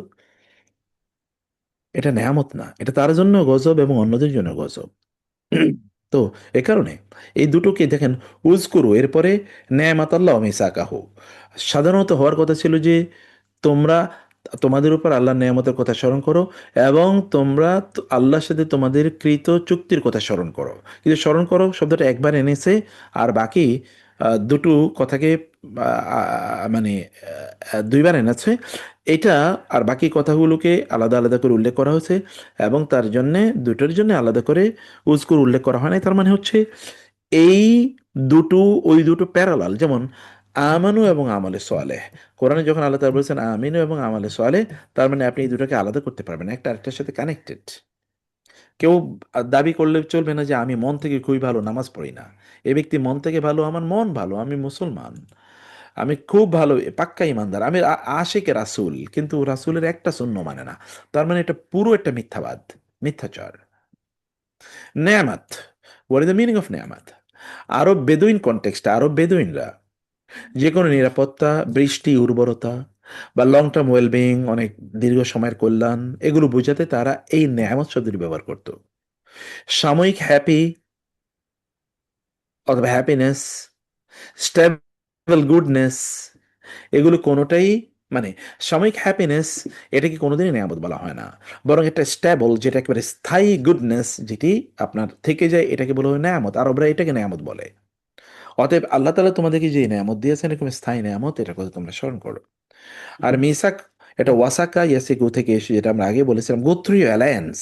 এটা নেয়ামত না, এটা তার জন্য গজব এবং অন্যদের জন্য গজব। তো এ কারণে এই দুটোকে দেখেন, উজকুরু এরপরে নেয়ামাতাল্লাহ মিসাকাহু, সাধারণত হওয়ার কথা ছিল যে তোমরা তোমাদের উপর আল্লাহর নেয়ামতের কথা স্মরণ করো, এবং তোমরা আল্লাহর সাথে তোমাদের কৃত চুক্তির কথা স্মরণ করো। কিন্তু স্মরণ করো শব্দটা একবার এনেছে, আর বাকি দুটো কথাকে মানে দুইবার এনেছে। এটা আর বাকি কথাগুলোকে আলাদা আলাদা করে উল্লেখ করা হয়েছে, এবং তার জন্যে দুটোর জন্য আলাদা করে উজকুর উল্লেখ করা হয় না। তার মানে হচ্ছে এই দুটো, ওই দুটো প্যারালাল। যেমন আমানু এবং আমলে সোয়ালেহ, কোরআনে যখন আল্লাহ তাআলা বলেছেন আমিনু এবং আমলে সোয়ালেহ, তার মানে আপনি এই দুটোকে আলাদা করতে পারবেন না, একটা আরেকটার সাথে কানেক্টেড। কেউ দাবি করলে চলবে না যে আমি মন থেকে খুবই ভালো নামাজ পড়ি না। এই ব্যক্তি মন থেকে ভালো, আমার মন ভালো, আমি মুসলমান, আমি খুব ভালো পাক্কা ইমানদার, আমি আশিকে রাসূল, কিন্তু রাসূলের একটা সুন্নাহ মানে না। তার মানে এটা পুরো একটা মিথ্যাবাদ, মিথ্যাচার। নেয়ামাত, what is the meaning of নেয়ামাত? আরব বেদুইন কনটেক্সটে আরব বেদুইনরা যে কোনো নিরাপত্তা, বৃষ্টি, উর্বরতা বা লং টার্ম ওয়েলবিং, অনেক দীর্ঘ সময়ের কল্যাণ, এগুলো বোঝাতে তারা এই নেয়ামত শব্দটি ব্যবহার করত। সাময়িক হ্যাপি অথবা হ্যাপিনেস, স্টেবল গুডনেস, এগুলো কোনোটাই মানে সাময়িক হ্যাপিনেস, এটাকে কোনোদিনই নেয়ামত বলা হয় না। বরং একটা স্টেবল, যেটা একেবারে স্থায়ী গুডনেস, যেটি আপনার থেকে যায়, এটাকে বলা হয় নেয়ামত। আরবরা এটাকে নেয়ামত বলে। অতএব আল্লাহ তাআলা তোমাদেরকে যে নেয়ামত দিয়েছেন, এরকম স্থায়ী নেয়ামত, এটা কথা তোমরা স্মরণ করো। আর মিসাক, এটা ওয়াসাকা ইয়াসিকু থেকে এসে, যেটা আমরা আগে বলেছিলাম, গোত্রীয় অ্যালায়েন্স।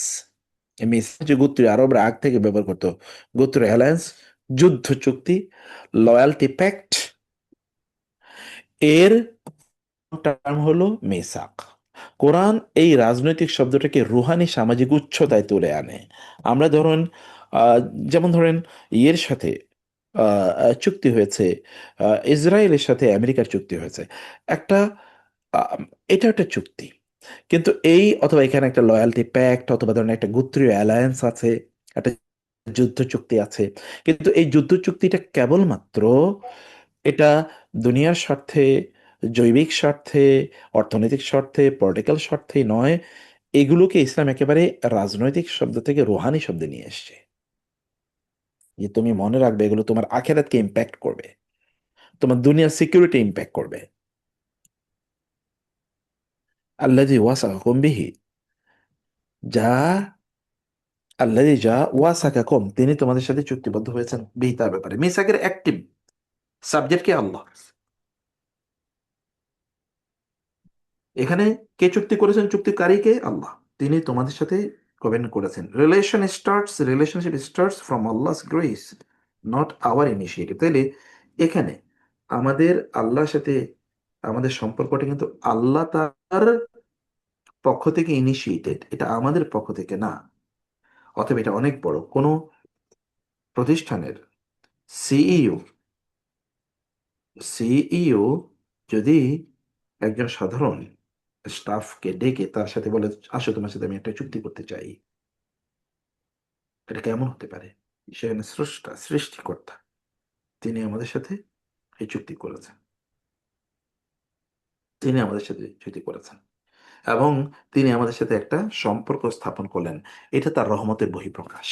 মিসাক যে গোত্রীয়, আরবরা আগ থেকে ব্যবহার করতো। গোত্রীয় অ্যালায়েন্স, যুদ্ধ চুক্তি, লয়ালটি প্যাক্ট, এর টার্ম হলো মেসাক। কোরআন এই রাজনৈতিক শব্দটাকে রুহানি সামাজিক উচ্চতায় তুলে আনে। আমরা ধরুন, আহ, যেমন ধরেন ইয়ের সাথে চুক্তি হয়েছে, ইসরায়েলের সাথে আমেরিকার চুক্তি হয়েছে, একটা আহ, এটা একটা চুক্তি। কিন্তু এই, অথবা এখানে একটা লয়ালটি প্যাক্ট, অথবা ধরেন একটা গোত্রীয় অ্যালায়েন্স আছে, একটা যুদ্ধ চুক্তি আছে। কিন্তু এই যুদ্ধ চুক্তিটা কেবলমাত্র এটা দুনিয়ার স্বার্থে, জৈবিক স্বার্থে, অর্থনৈতিক স্বার্থে, পলিটিক্যাল স্বার্থেই নয়। এগুলোকে ইসলাম একেবারে রাজনৈতিক শব্দ থেকে রুহানি শব্দে নিয়ে এসেছে। যে তুমি মনে রাখবে, এগুলো তোমার আখেরাতকে ইম্প্যাক্ট করবে, তোমার দুনিয়ার সিকিউরিটি ইম্প্যাক্ট করবে। আল্লাযী ওয়াসাকাকুম বিহি, যা আল্লাযী যা ওয়াসাকাকুম, তিনি তোমাদের সাথে চুক্তিবদ্ধ হয়েছেন বিহি, তার ব্যাপারে। মিসাকের অ্যাক্টিভ সাবজেক্ট কে? আল্লাহ। এখানে কে চুক্তি করেছেন? চুক্তিকারীকে আল্লাহ, তিনি তোমাদের সাথে কভেন্যান্ট করেছেন। Relationship starts from আল্লাহস grace, not our initiative. তাইলে এখানে আমাদের আল্লাহর সাথে আমাদের সম্পর্কটা কিন্তু আল্লাহ তার পক্ষ থেকে ইনিশিয়েটেড, এটা আমাদের পক্ষ থেকে না। অতএব এটা অনেক বড়। কোনো প্রতিষ্ঠানের সিইও সিইও যদি একজন সাধারণ স্টাফকে ডেকে তার সাথে বলে, আসো তোমার সাথে আমি একটা চুক্তি করতে চাই, এটা কেমন হতে পারে? সেখানে স্রষ্টা, সৃষ্টিকর্তা, তিনি আমাদের সাথে এই চুক্তি করেছেন, তিনি আমাদের সাথে চুক্তি করেছেন, এবং তিনি আমাদের সাথে একটা সম্পর্ক স্থাপন করলেন। এটা তার রহমতের বহিঃপ্রকাশ।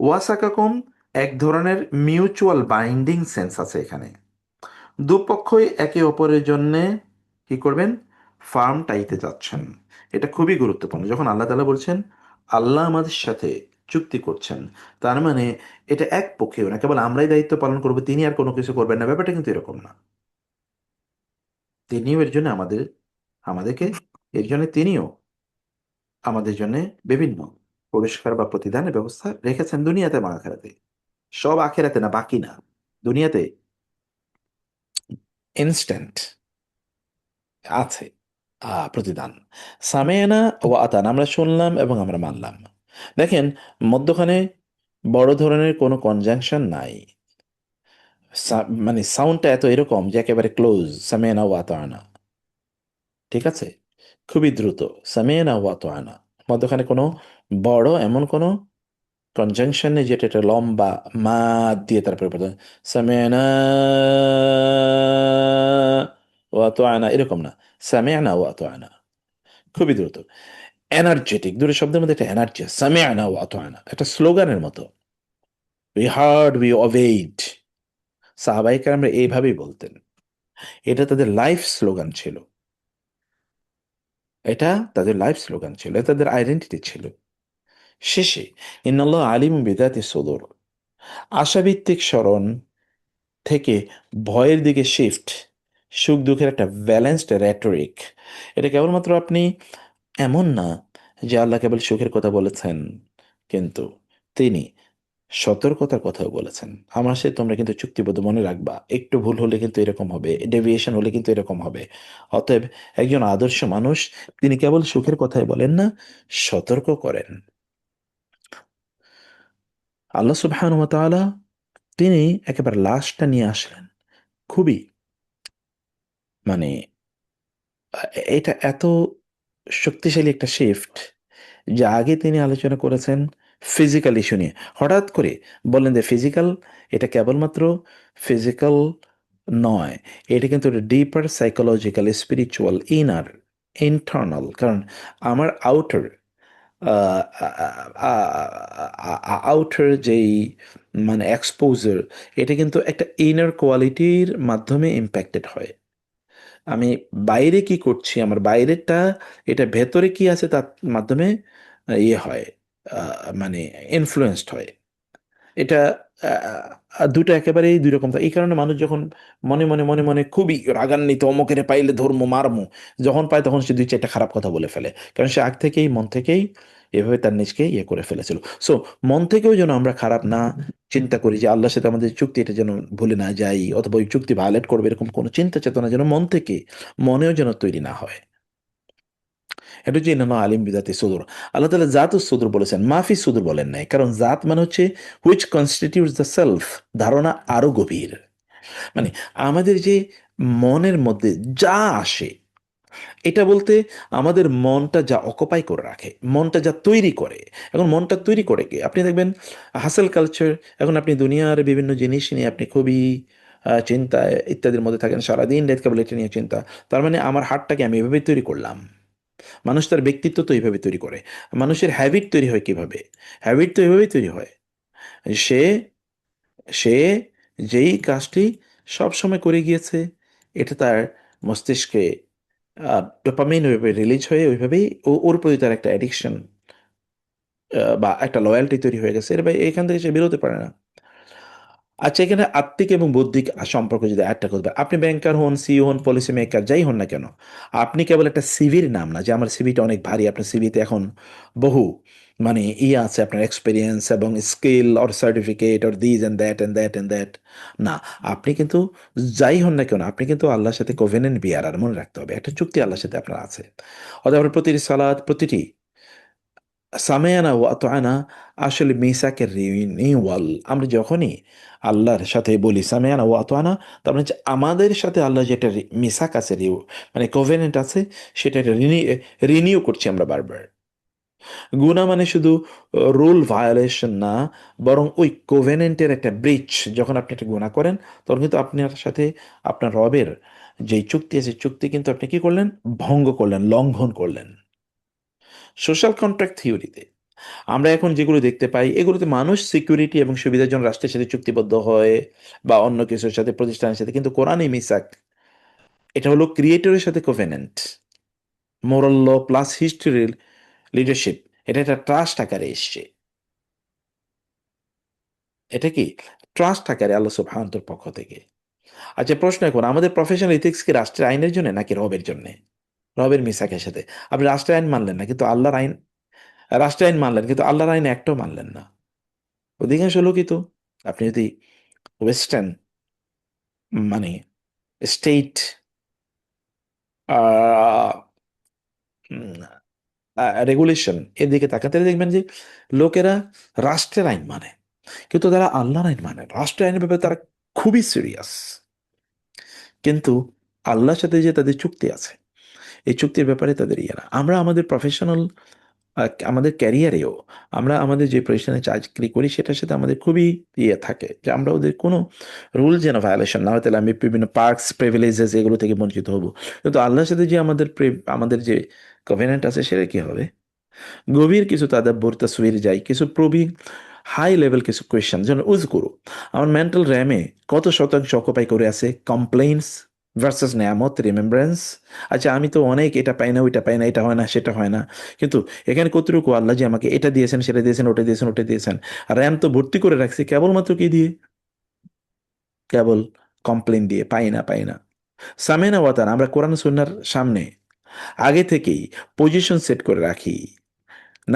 ওয়াসাকাকুম, এক ধরনের মিউচুয়াল বাইন্ডিং সেন্স আছে এখানে। দুপক্ষই একে অপরের জন্য কি করবেন? ফার্ম টাইতে যাচ্ছেন। এটা খুবই গুরুত্বপূর্ণ। যখন আল্লাহ তাআলা বলছেন আল্লাহ আমাদের সাথে চুক্তি করছেন, তার মানে এটা এক পক্ষেও না, কেবল আমরাই দায়িত্ব পালন করবো, তিনি আর কোনো কিছু করবেন না, ব্যাপারটা কিন্তু এরকম না। তিনিও এর জন্য আমাদেরকে, এর জন্য তিনিও আমাদের জন্য বিভিন্ন পুরস্কার বা প্রতিদানের ব্যবস্থা রেখেছেন, দুনিয়াতে বা আখেরাতে। সব আখেরাতে না, বাকি না, দুনিয়াতে ইনস্ট্যান্ট আছে প্রতিদান। সামেনা ও আতান, আমরা শুনলাম এবং আমরা মানলাম। দেখেন, মধ্যখানে বড় ধরনের কোনো কনজাংশন নাই। মানে সাউন্ডটা এত এরকম যে একেবারে ক্লোজ, সামেনা ও আতানা, ঠিক আছে, খুবই দ্রুত, সামেনা ও আতানা। মধ্যখানে কোনো বড় এমন কোনো কনজাংশন নেই যেটা একটা লম্বা মা দিয়ে তারপরে প্রথমে সামেনা ও আতানা, এরকম না, সামেনা ও আতানা, খুবই দ্রুত, এনার্জেটিক। দুটো শব্দের মধ্যে একটা এনার্জি, সামিআনা ওয়া আতানা, একটা স্লোগানের মতো। We heard, we obeyed. সাহাবায়ে কেরামরা এইভাবেই বলতেন। এটা তাদের লাইফ স্লোগান ছিল, এটা তাদের লাইফ স্লোগান ছিল, এটা তাদের আইডেন্টিটি ছিল। শেষে ইন্নাল্লাহ আলিম বিদাতি সুদূর, আশাভিত্তিক স্মরণ থেকে ভয়ের দিকে শিফট, সুখ দুঃখের একটা ব্যালেন্সড রেটরিক। এটা কেবলমাত্র আপনি, এমন না যে আল্লাহ কেবল সুখের কথা বলেছেন, কিন্তু তিনি সতর্কতার কথাও বলেছেন। আমার সাথে তোমরা কিন্তু চুক্তিবদ্ধ, মনে রাখবা, একটু ভুল হলে কিন্তু এরকম হবে, ডেভিয়েশন হলে কিন্তু এরকম হবে। অতএব একজন আদর্শ মানুষ তিনি কেবল সুখের কথাই বলেন না, সতর্ক করেন। আল্লাহ সুবহানাহু ওয়া তাআলা তিনি একেবারে লাশটা নিয়ে আসলেন। খুবই, মানে এটা এত শক্তিশালী একটা শিফট, যে আগে তিনি আলোচনা করেছেন ফিজিক্যাল ইস্যু নিয়ে, হঠাৎ করে বললেন যে ফিজিক্যাল, এটা কেবলমাত্র ফিজিক্যাল নয়, এটা কিন্তু ডিপার সাইকোলজিক্যাল, স্পিরিচুয়াল, ইনার, ইন্টারনাল। কারণ আমার আউটার, আউটার যেই মানে এক্সপোজার, এটা কিন্তু একটা ইনার কোয়ালিটির মাধ্যমে ইম্প্যাক্টেড হয়। আমি বাইরে কি করছি, আমার বাইরেরটা, এটা ভেতরে কি আছে তার মাধ্যমে ইয়ে হয়, মানে ইনফ্লুয়েসড হয়। এটা দুটো একেবারেই দুই রকম। এই কারণে মানুষ যখন মনে মনে মনে মনে খুবই রাগান্বিত, অমুকের পাইলে ধর্ম মারমু, যখন পায় তখন সে দুই চারটা খারাপ কথা বলে ফেলে। কারণ সে আগ থেকেই, মন থেকেই এভাবে তার নিজকে ইয়ে করে ফেলেছিল। সো মন থেকেও যেন আমরা খারাপ না চিন্তা করি যে আল্লাহর সাথে আমাদের চুক্তি, এটা যেন ভুলে না যাই, অথবা ওই চুক্তি ভায়োলেট করবে, এরকম কোনো চিন্তা চেতনা যেন মন থেকে, মনেও যেন তৈরি না হয়। এটা হচ্ছে ইন্নাল্লাহ আলিম বিদাতি সুদূর। আল্লাহ তাআলা জাত সুদূর বলেছেন, মাফি সুদূর বলেন নাই। কারণ জাত মানে হচ্ছে হুইচ কনস্টিটিউটস দ্য সেলফ, ধারণা আরো গভীর। মানে আমাদের যে মনের মধ্যে যা আসে, এটা বলতে আমাদের মনটা যা অকুপাই করে রাখে, মনটা যা তৈরি করে। এখন মনটা তৈরি করে কি, আপনি দেখবেন হাসেল কালচার, এখন আপনি দুনিয়ার বিভিন্ন জিনিস নিয়ে আপনি খুবই চিন্তায় ইত্যাদির মধ্যে থাকেন, সারাদিন রাত কেবল এটা নিয়ে চিন্তা। তার মানে আমার হার্টটাকে আমি এভাবে তৈরি করলাম। মানুষ তার ব্যক্তিত্ব তো এইভাবে তৈরি করে। মানুষের হ্যাবিট তৈরি হয় কিভাবে? হ্যাবিট তো এভাবেই তৈরি হয়। সে সে যেই কাজটি সব সময় করে গিয়েছে, এটা তার মস্তিষ্কে ডোপামিন ওইভাবে রিলিজ হয়ে ওইভাবেই ওর প্রতি তার একটা অ্যাডিকশন বা একটা লয়্যালটি তৈরি হয়ে গেছে, এর এখান থেকে সে বেরোতে পারে না। আচ্ছা, এখানে আত্মিক এবং বৌদ্ধিক সম্পর্ক যদি একটা করবে, আপনি ব্যাংকার হন, সিইও হন, পলিসি মেকার, যাই হন না কেন, আপনি কেবল একটা সিভির নাম না যে আমার সিভিটা অনেক ভারী, আপনার সিভিতে এখন বহু মানে ইয়ে আছে, আপনার এক্সপিরিয়েন্স এবং skill or certificate or this and that and that and that. না, আপনি কিন্তু যাই হন না কেন, আপনি কিন্তু আল্লাহর সাথে কোভেনেন্ট বিয়ারার, মনে রাখতে হবে একটা চুক্তি আল্লাহর সাথে আপনার আছে। অতএব প্রতিটি সালাত, প্রতিটি সামেয়ানা ও আতআনা আসলে মিসাকের রিনিউয়াল। আমরা যখনই আল্লাহর সাথে বলি সামেয়ানা ও আতআনা, তার মানে হচ্ছে আমাদের সাথে আল্লাহ যেটা মিসাক আছে, মানে কোভেনেন্ট আছে, সেটা রিনিউ করছি আমরা বারবার। গুনাহ মানে শুধু রুল ভায়োলেশন না, বরং ওই কোভেনেন্টের একটা ব্রিচ। যখন আপনি একটা গুনাহ করেন, তখন কিন্তু আপনার সাথে আপনার রবের যেই চুক্তি আছে, চুক্তি কিন্তু আপনি কি করলেন, ভঙ্গ করলেন, লঙ্ঘন করলেন। সোশ্যাল কন্ট্রাক্ট থিওরিতে আমরা এখন যেগুলো দেখতে পাই, এগুলোতে মানুষ সিকিউরিটি এবং সুবিধার জন্য রাষ্ট্রের সাথে চুক্তিবদ্ধ হয়, বা অন্য কিছুর সাথে, প্রতিষ্ঠানের সাথে। কিন্তু কোরআনে মিসাক, এটা হলো ক্রিয়েটরের সাথে কোভেনেন্ট, মোরাল ল প্লাস হিস্ট্রির লিডারশিপ। এটা একটা ট্রাস্ট আকারে এসছে। এটা কি ট্রাস্ট আকারে আল্লাহ সুবহানাহুর পক্ষ থেকে। আচ্ছা, প্রশ্ন এখন, আমাদের প্রফেশনাল ইথিক্স কি রাষ্ট্রের আইনের জন্য নাকি রবের জন্য? রবের মিসাকের সাথে। আপনি রাষ্ট্রের আইন মানলেন না, কিন্তু আল্লাহর আইন, রাষ্ট্রের আইন মানলেন কিন্তু আল্লাহর আইন একটাও মানলেন না। অধিকাংশ লোকই তো, আপনি যদি ওয়েস্টার্ন মানে স্টেট রেগুলেশন এর দিকে তাকাতে দেখবেন যে লোকেরা রাষ্ট্রের আইন মানে, কিন্তু তারা আল্লাহর আইন মানে। রাষ্ট্রের আইনের ব্যাপারে তারা খুবই সিরিয়াস, কিন্তু আল্লাহর সাথে যে তাদের চুক্তি আছে, এই চুক্তির ব্যাপারে তাদের ইয়ে না। আমরা আমাদের প্রফেশনাল, আমাদের ক্যারিয়ারেও, আমরা আমাদের যে প্রতিষ্ঠানে চাকরি করি সেটার সাথে আমাদের খুবই ইয়ে থাকে যে আমরা ওদের কোনো রুল যেন ভায়োলেশন না হয়, তাহলে আমি বিভিন্ন পার্কস প্রিভিলেজেস এগুলো থেকে বঞ্চিত হব। কিন্তু আল্লাহর সাথে যে আমাদের আমাদের যে কভেনেন্ট আছে, সেটা কি হবে? গভীর কিছু তাদাব্বুর তাসবির যাই, কিছু প্রবীণ হাই লেভেল কিছু কোয়েশ্চেন যেন উজ করো, আমার মেন্টাল র্যামে কত শতাংশ অকুপাই করে আছে কমপ্লেইন্স, ভার্সাস নেয়ামত, রিমেম্ব্রেন্স। আচ্ছা, আমি তো অনেক এটা পাই না, ওইটা পাই না, এটা হয় না, সেটা হয় না, কিন্তু এখানে কতটুকু আল্লাহ যে আমাকে এটা দিয়েছেন, সেটা দিয়েছেন, ওটা দিয়েছেন, ওটা দিয়েছেন, আর র্যাম তো ভর্তি করে রাখছি কেবলমাত্র কি দিয়ে? কেবল কমপ্লেন দিয়ে, পাই না, পাই না। সামেনা ওয়াতান, আমরা কোরআন সুন্নাহর সামনে আগে থেকেই পজিশন সেট করে রাখি,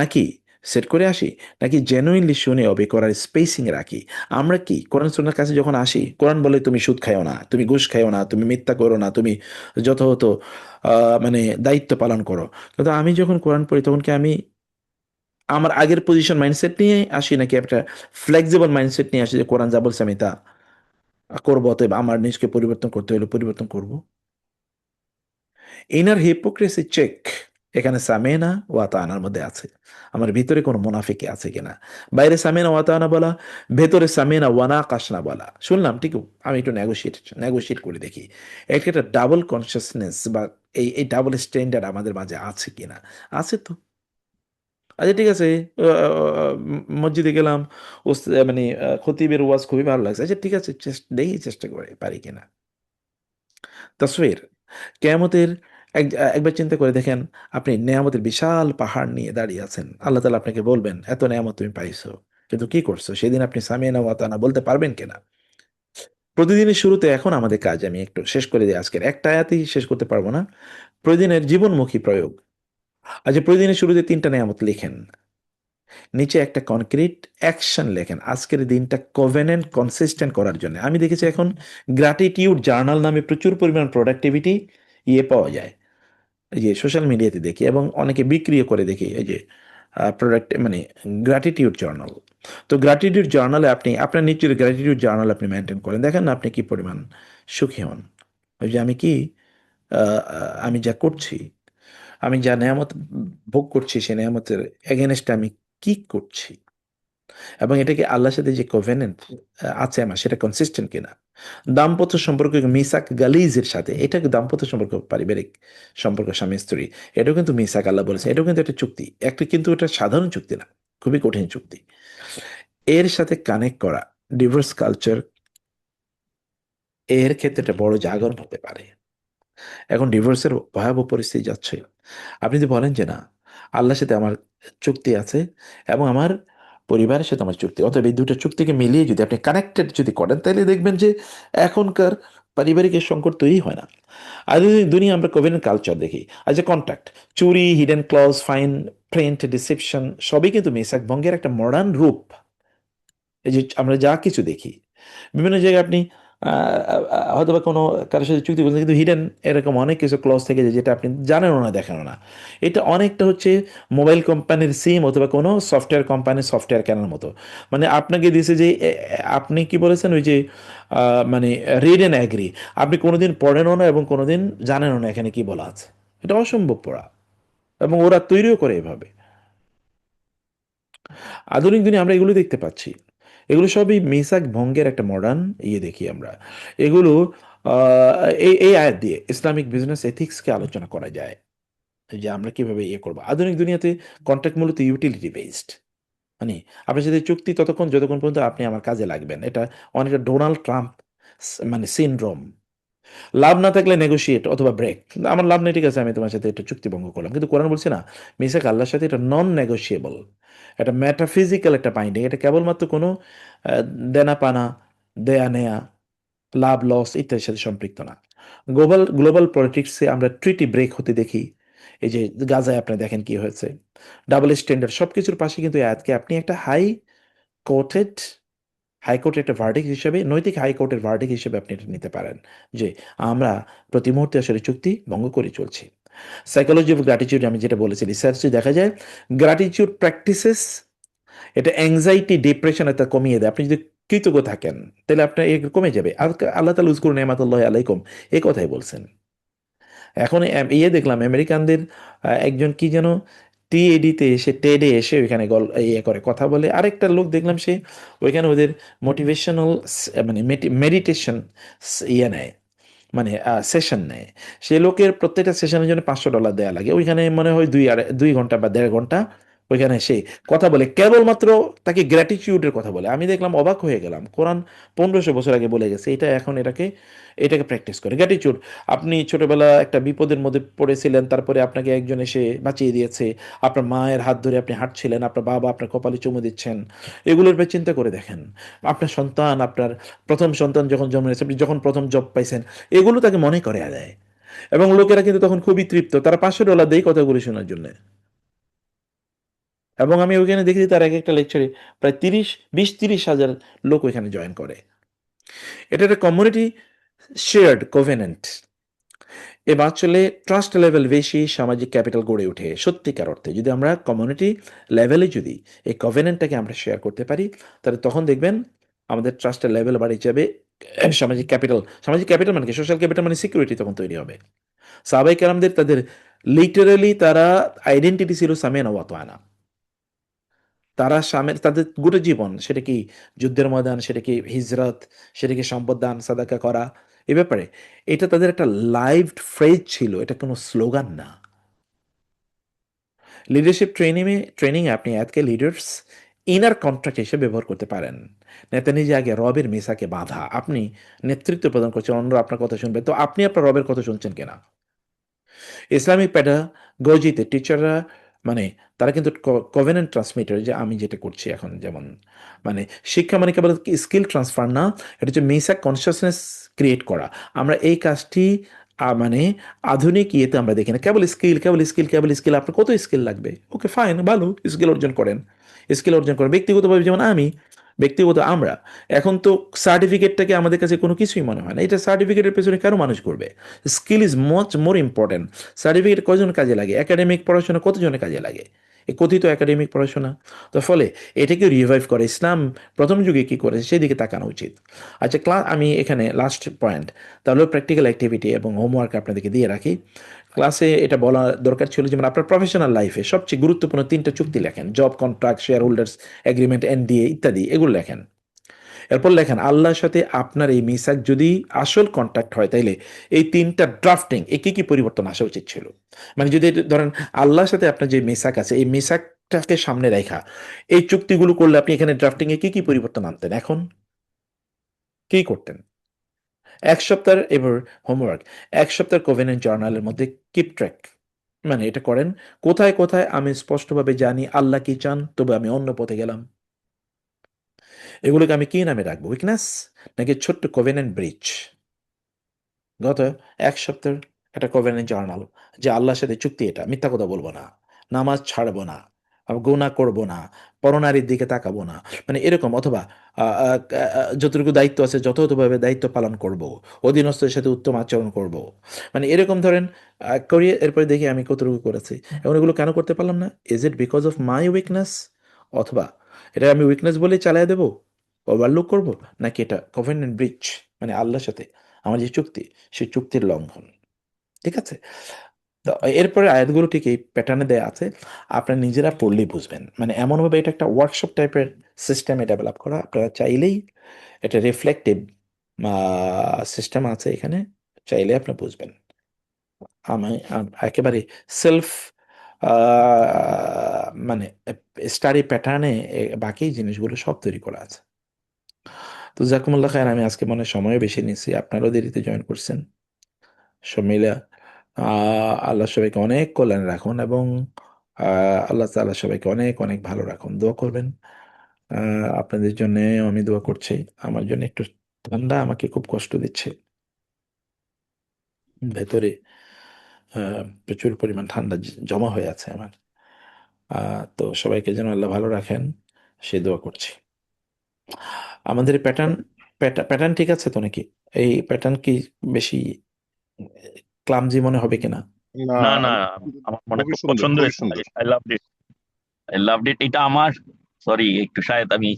নাকি সেট করে আসি, নাকি জেনুইনলি শুনে অবে করার স্পেসিং রাখি? আমরা কি কোরআন সুন্নাহর কাছে যখন আসি, কোরআন বলে তুমি সুদ খাইও না, তুমি ঘুষ খাইও না, তুমি মিথ্যা করো না, তুমি যথাযথ মানে দায়িত্ব পালন করো, কিন্তু আমি যখন কোরআন পড়ি তখন কি আমি আমার আগের পজিশন মাইন্ডসেট নিয়ে আসি, নাকি একটা ফ্লেক্সিবল মাইন্ডসেট নিয়ে আসি যে কোরআন যা বলছে আমি তা করবো, অতএব আমার নিজকে পরিবর্তন করতে হলে পরিবর্তন করব? ইনার হিপোক্রেসি চেক এখানে সামেনা ওয়াতানার মধ্যে আছে। আমার ভিতরে কোনো মুনাফিকি আছে কিনা? বাইরে সামেনা ওয়াতানা বলা, ভেতরে সামেনা ওয়ানা কাশনা বলা, শুনলাম ঠিক, আমি একটু নেগোশিয়েট করে দেখি। একটা একটা ডাবল কনসিয়াসনেস বা এই ডাবল স্ট্যান্ডার্ড আমাদের মাঝে আছে কিনা? আছে তো। আচ্ছা ঠিক আছে, মসজিদে গেলাম, মানে খতিবের ওয়াজ খুবই ভালো লাগছে, আচ্ছা ঠিক আছে, দেখি চেষ্টা করে পারি কিনা। তাসফির, কেয়ামতের একবার চিন্তা করে দেখেন, আপনি নেয়ামতের বিশাল পাহাড় নিয়ে দাঁড়িয়ে আছেন, আল্লাহ তালা আপনাকে বলবেন এত নেয়ামত তুমি পাইছো, কিন্তু কি করছো সেদিন? আপনি সামিয়ানা ওয়াতানা বলতে পারবেন কিনা? প্রতিদিনের শুরুতে এখন আমাদের কাজ, আমি একটু শেষ করে দিই, আজকের একটা আয়াতেই শেষ করতে পারবো না, প্রতিদিনের জীবনমুখী প্রয়োগ। আজ প্রতিদিনের শুরুতে 3টা নেয়ামত লিখেন, নিচে একটা কনক্রিট অ্যাকশন লেখেন আজকের দিনটা কোভেনেন্ট কনসিস্টেন্ট করার জন্য। আমি দেখেছি এখন গ্র্যাটিটিউড জার্নাল নামে প্রচুর পরিমাণ প্রোডাক্টিভিটি পাওয়া যায়, এই যে সোশ্যাল মিডিয়াতে দেখি, এবং অনেকে বিক্রিও করে দেখি, এই যে প্রোডাক্ট মানে গ্র্যাটিটিউড জার্নাল। তো গ্র্যাটিটিউড জার্নালে আপনি আপনার নিজের গ্র্যাটিটিউড জার্নাল আপনি মেনটেন করেন, দেখেন না আপনি কি পরিমাণ সুখী হন। ওই যে আমি কি আমি যা করছি, আমি যা নেয়ামত ভোগ করছি, সে নেয়ামতের এগেনস্টে আমি কি করছি, এবং এটা কি আল্লাহর সাথে যে কোভেনেন্ট আছে আমার, সেটা কনসিস্টেন্ট কিনা? দাম্পত্য সম্পর্ক মিসাক গালিজের সাথে, এটা কি দাম্পত্য সম্পর্ক, পারিবারিক সম্পর্ক, স্বামী স্ত্রী, এটাও কিন্তু মিসাক, আল্লাহ বলেছে এটাও কিন্তু একটা চুক্তি, একটা, কিন্তু এটা সাধারণ চুক্তি না, খুবই কঠিন চুক্তি। এর সাথে কানেক্ট করা ডিভোর্স কালচার, এর ক্ষেত্রে একটা বড় জাগরণ হতে পারে। এখন ডিভোর্সের ভয়াবহ পরিস্থিতি যাচ্ছে, আপনি যদি বলেন যে না, আল্লাহর সাথে আমার চুক্তি আছে এবং আমার পরিবারের সাথে আমার চুক্তি, অতএব এই দুটো চুক্তিকে মিলিয়ে যদি আপনি কানেক্টেড যদি করেন, তাহলে দেখবেন যে এখনকার পারিবারিক এই সংকট তৈরি হয় না। আর যদি দুনিয়া আমরা কোভেনেন্ট কালচার দেখি, আজ এ কন্ট্রাক্ট, চুরি, hidden clause, fine print, deception, সবই কিন্তু মিসাক ভঙ্গের একটা মডার্ন রূপ। এই যে আমরা যা কিছু দেখি বিভিন্ন জায়গায়, আপনি হয়তো বা কোনো কারোর সাথে চুক্তি করছেন, কিন্তু হিডেন এরকম অনেক কিছু ক্লজ থেকে যায় যেটা আপনি জানেনও না, দেখানো না। এটা অনেকটা হচ্ছে মোবাইল কোম্পানির সিম অথবা কোনো সফটওয়্যার কোম্পানির সফটওয়্যার কেনার মতো। মানে আপনাকে দিয়েছে যে আপনি কি বলেছেন, ওই যে মানে রিড অ্যান্ড অ্যাগ্রি, আপনি কোনোদিন পড়েনও না এবং কোনোদিন জানেনও না এখানে কি বলা আছে। এটা অসম্ভব পড়া, এবং ওরা তৈরিও করে এভাবে। আধুনিক দিনে আমরা এগুলো দেখতে পাচ্ছি, এগুলো সবই মিসাক ভঙ্গের একটা মডার্ন দেখি আমরা। এগুলো এই এই আয়াত দিয়ে ইসলামিক বিজনেস এথিক্সকে আলোচনা করা যায়, যে আমরা কিভাবে করবো। আধুনিক দুনিয়াতে কন্ট্রাক্ট মূলত ইউটিলিটি বেসড, মানে আপনার সাথে চুক্তি ততক্ষণ যতক্ষণ পর্যন্ত আপনি আমার কাজে লাগবেন। এটা অনেকটা ডোনাল্ড ট্রাম্প মানে সিনড্রোম। লাভ না থাকলে নেগোশিয়েট অথবা ব্রেক, আমার লাভ নেই, ঠিক আছে, আমি তোমার সাথে একটা চুক্তি ভঙ্গ করলাম, কিন্তু কোরআন বলছে না, মিসাক আল্লাহর সাথে এটা নন নেগোশিয়েবল, এটা মেটাফিজিক্যাল একটা বাইন্ডিং, এটা কেবলমাত্র কোনো আহ, দেনা পানা, দেয়া নেয়া, লাভ লস ইত্যাদির সাথে সম্পৃক্ত না। গ্লোবাল গ্লোবাল পলিটিক্সে আমরা ট্রিটি ব্রেক হতে দেখি, এই যে গাজায় আপনি দেখেন কি হয়েছে, ডাবল স্ট্যান্ডার্ড, সবকিছুর পাশে কিন্তু এই আয়াতকে আপনি একটা কোর্টেড হাইকোর্টের একটা ভার্ডিক্ট হিসেবে, নৈতিক হাইকোর্টের ভার্ডিক্ট হিসেবে আপনি এটা নিতে পারেন, যে আমরা প্রতি মুহূর্তে আসলে চুক্তি ভঙ্গ করে চলছি। সাইকোলজি অফ গ্র্যাটিটিউড, আমি যেটা বলেছি, রিসার্চে দেখা যায় গ্র্যাটিটিউড প্র্যাকটিসেস এটা অ্যাংজাইটি, ডিপ্রেশন এটা কমিয়ে দেয়। আপনি যদি কৃতজ্ঞ থাকেন, তাহলে আপনার কমে যাবে। আর আল্লাহ তাআলা উযকুরু নি'মাতাল্লাহি আলাইকুম, এই কথাই বলছেন। এখন দেখলাম আমেরিকানদের একজন কি যেন টিএডিতে এসে, টেডে এসে ওইখানে করে কথা বলে, আরেকটা লোক দেখলাম সে ওইখানে ওদের মোটিভেশনাল মানে মেডিটেশন নেয়, মানে সেশন নেয়। সে লোকের প্রত্যেকটা সেশনের জন্য $500 দেওয়া লাগে, ওইখানে মনে হয় 2 ঘন্টা বা 1.5 ঘন্টা ওইখানে সে কথা বলে কেবলমাত্র তাকে গ্র্যাটিটিউডের কথা বলে। আমি দেখলাম, অবাক হয়ে গেলাম। কোরআন 1500 বছর আগে বলে গেছে, এটা এখন এটাকে প্র্যাকটিস করে গ্র্যাটিটিউড। আপনি ছোটবেলা একটা বিপদের মধ্যে পড়েছিলেন, তারপরে আপনাকে একজন এসে বাঁচিয়ে দিয়েছে, আপনার মায়ের হাত ধরে আপনি হাঁটছিলেন, আপনার বাবা আপনার কপালে চুমু দিচ্ছেন, এগুলোর ব্যাপারে চিন্তা করে দেখেন। আপনার সন্তান, আপনার প্রথম সন্তান যখন জন্ম নিয়েছে, আপনি যখন প্রথম জব পাইছেন, এগুলো তাকে মনে করে দেয়। এবং লোকেরা কিন্তু তখন খুবই তৃপ্ত, তারা $500 দেয় কথাগুলি শোনার জন্য। এবং আমি ওইখানে দেখেছি তার এক একটা লেকচারে প্রায় 20-30 হাজার লোক ওইখানে জয়েন করে। এটা একটা কমিউনিটি শেয়ার্ড কোভেনেন্ট। এবার আসলে ট্রাস্ট লেভেল বেশি, সামাজিক ক্যাপিটাল গড়ে ওঠে সত্যিকার অর্থে যদি আমরা কমিউনিটি লেভেলে যদি এই কভেনেন্টটাকে আমরা শেয়ার করতে পারি, তাহলে তখন দেখবেন আমাদের ট্রাস্টের লেভেল বাড়িয়ে যাবে। সামাজিক ক্যাপিটাল মানে কি? সোশ্যাল ক্যাপিটাল মানে সিকিউরিটি তখন তৈরি হবে। সাহাবাই কেরামদের তাদের লিটারেলি তারা আইডেন্টিটি ছিল সামিয়ানা ওয়া তাআনা। তারা তাদের গোটা জীবন, সেটা কি যুদ্ধের ময়দান, সেটা কি হিজরত, সেটা কি সম্পদ দান সাদাকা করা, এ ব্যাপারে এটা তাদের একটা লাইভ ফ্রেজ ছিল, এটা কোনো স্লোগান না। লিডারশিপ ট্রেনিংয়ে আপনি আজকে লিডার্স ইনার কন্ট্রাক্ট হিসেবে ব্যবহার করতে পারেন। নেতা নিজে আগে রবের মেসাকে বাঁধা, আপনি নেতৃত্ব প্রদান করছেন, অন্যরা আপনার কথা শুনবে, তো আপনি আপনার রবের কথা শুনছেন কিনা? ইসলামিক প্যাডাগজিতে টিচাররা মানে তারা কিন্তু কভেনেন্ট ট্রান্সমিটার, যে আমি যেটা করছি এখন, যেমন মানে শিক্ষা মানে কেবল স্কিল ট্রান্সফার না, এটা হচ্ছে মেসাক কনসিয়াসনেস ক্রিয়েট করা। আমরা এই কাজটি মানে আধুনিক ইয়েতে আমরা দেখি না, কেবল স্কিল। আপনার কত স্কিল লাগবে? ওকে ফাইন, ভালো স্কিল অর্জন করেন, ব্যক্তিগতভাবে যেমন আমরা এখন তো সার্টিফিকেটটাকে আমাদের কাছে কোনো কিছুই মনে হয় না, এটা সার্টিফিকেটের পেছনে কারো মানুষ করবে। Skill is much more important. Certificate কজন কাজে লাগে? একাডেমিক পড়াশোনা কতজনের কাজে লাগে? এই কথিত একাডেমিক পড়াশোনা। তো ফলে এটাকে রিভাইভ করে ইসলাম প্রথম যুগে কি করেছে সেদিকে তাকানো উচিত। আচ্ছা, আমি এখানে লাস্ট পয়েন্ট, তাহলে প্র্যাকটিক্যাল অ্যাক্টিভিটি এবং হোমওয়ার্ক আপনাদেরকে দিয়ে রাখি। ক্লাসে এটা বলা দরকার ছিল, যেমন আপনার প্রফেশনাল লাইফে সবচেয়ে গুরুত্বপূর্ণ 3টা চুক্তি লেখেন: job contract, share holders agreement, NDA ইত্যাদি, এগুলো লেখেন। এরপর লেখেন আল্লাহর সাথে আপনার এই মিসাক যদি আসল কন্ট্যাক্ট হয়, তাইলে এই 3টা ড্রাফটিং এ কি কি পরিবর্তন আসা উচিত ছিল। মানে যদি ধরেন আল্লাহর সাথে আপনার যে মিসাক আছে, এই মিসাকটাকে সামনে রেখা এই চুক্তিগুলো করলে আপনি এখানে ড্রাফটিং এ কি কি পরিবর্তন আনতেন, এখন কি করতেন? 1 সপ্তাহ, এবার হোমওয়ার্ক, 1 সপ্তাহ কোভেনেন্ট জার্নালের মধ্যে কিপ ট্র্যাক, মানে এটা করেন কোথায় কোথায় আমি স্পষ্টভাবে জানি আল্লাহ কি চান, তবে আমি অন্য পথে গেলাম। এগুলোকে আমি কি নামে রাখবো? উইকনেস নাকি ছোট্ট কোভেনেন্ট ব্রিজ? গত 1 সপ্তাহের একটা কোভেনেন্ট জার্নাল, যে আল্লাহর সাথে চুক্তি, এটা মিথ্যা কথা বলবো না, নামাজ ছাড়বো না, গুনাহ করবো না, পরনারীর দিকে তাকাবো না, মানে এরকম। অথবা যতটুকু দায়িত্ব আছে যথাযথভাবে দায়িত্ব পালন করব, অধীনস্থদের সাথে উত্তম আচরণ করব, মানে এরকম ধরেন করিয়ে এরপরে দেখি আমি কতটুকু করেছি। এবং এগুলো কেন করতে পারলাম না? Is it because of my weakness, অথবা এটা আমি উইকনেস বলেই চালিয়ে দেবো, ওভারলুক করব, নাকি এটা কভেনেন্ট ব্রিচ, মানে আল্লাহর সাথে আমার যে চুক্তি, সেই চুক্তির লঙ্ঘন? ঠিক আছে? তো এরপরে আয়াতগুলো ঠিক এই প্যাটার্নে দেয়া আছে, আপনারা নিজেরা পড়লেই বুঝবেন। মানে এমনভাবে এটা একটা ওয়ার্কশপ টাইপের সিস্টেমে ডেভেলপ করা, আপনারা চাইলেই এটা রিফ্লেক্টিভ সিস্টেম আছে এখানে, চাইলে আপনি বুঝবেন। আমি একেবারে সেলফ মানে স্টাডি প্যাটার্নে বাকি জিনিসগুলো সব তৈরি করা আছে। তো জাকুমুল্লাহ খায়ের, আমি আজকে মনে হয় সময় বেশি নিয়েছি, আপনারাও দেরিতে জয়েন করছেন। সব মিলে আল্লাহ সবাইকে অনেক কল্যাণে রাখুন, এবং আল্লাহ তাআলা সবাইকে অনেক অনেক ভালো রাখুন। দোয়া করবেন আপনাদের জন্য। আমি দোয়া করছি। আমার জন্য একটু ঠান্ডা আমাকে খুব কষ্ট দিচ্ছে, ভেতরে প্রচুর পরিমাণ ঠান্ডা জমা হয়ে আছে আমার। তো সবাইকে যেন আল্লাহ ভালো রাখেন, সে দোয়া করছি। আমাদের প্যাটার্ন প্যাটার্ন ঠিক আছে তো নাকি? এই প্যাটার্ন কি বেশি ক্লামজি মনে হবে কিনা? না, না না, আমার মনে খুবই খুব সুন্দর, পছন্দ খুবই হয়েছে ভাই, সুন্দর। I loved it. এটা আমার, সরি একটু শায়দ আমি,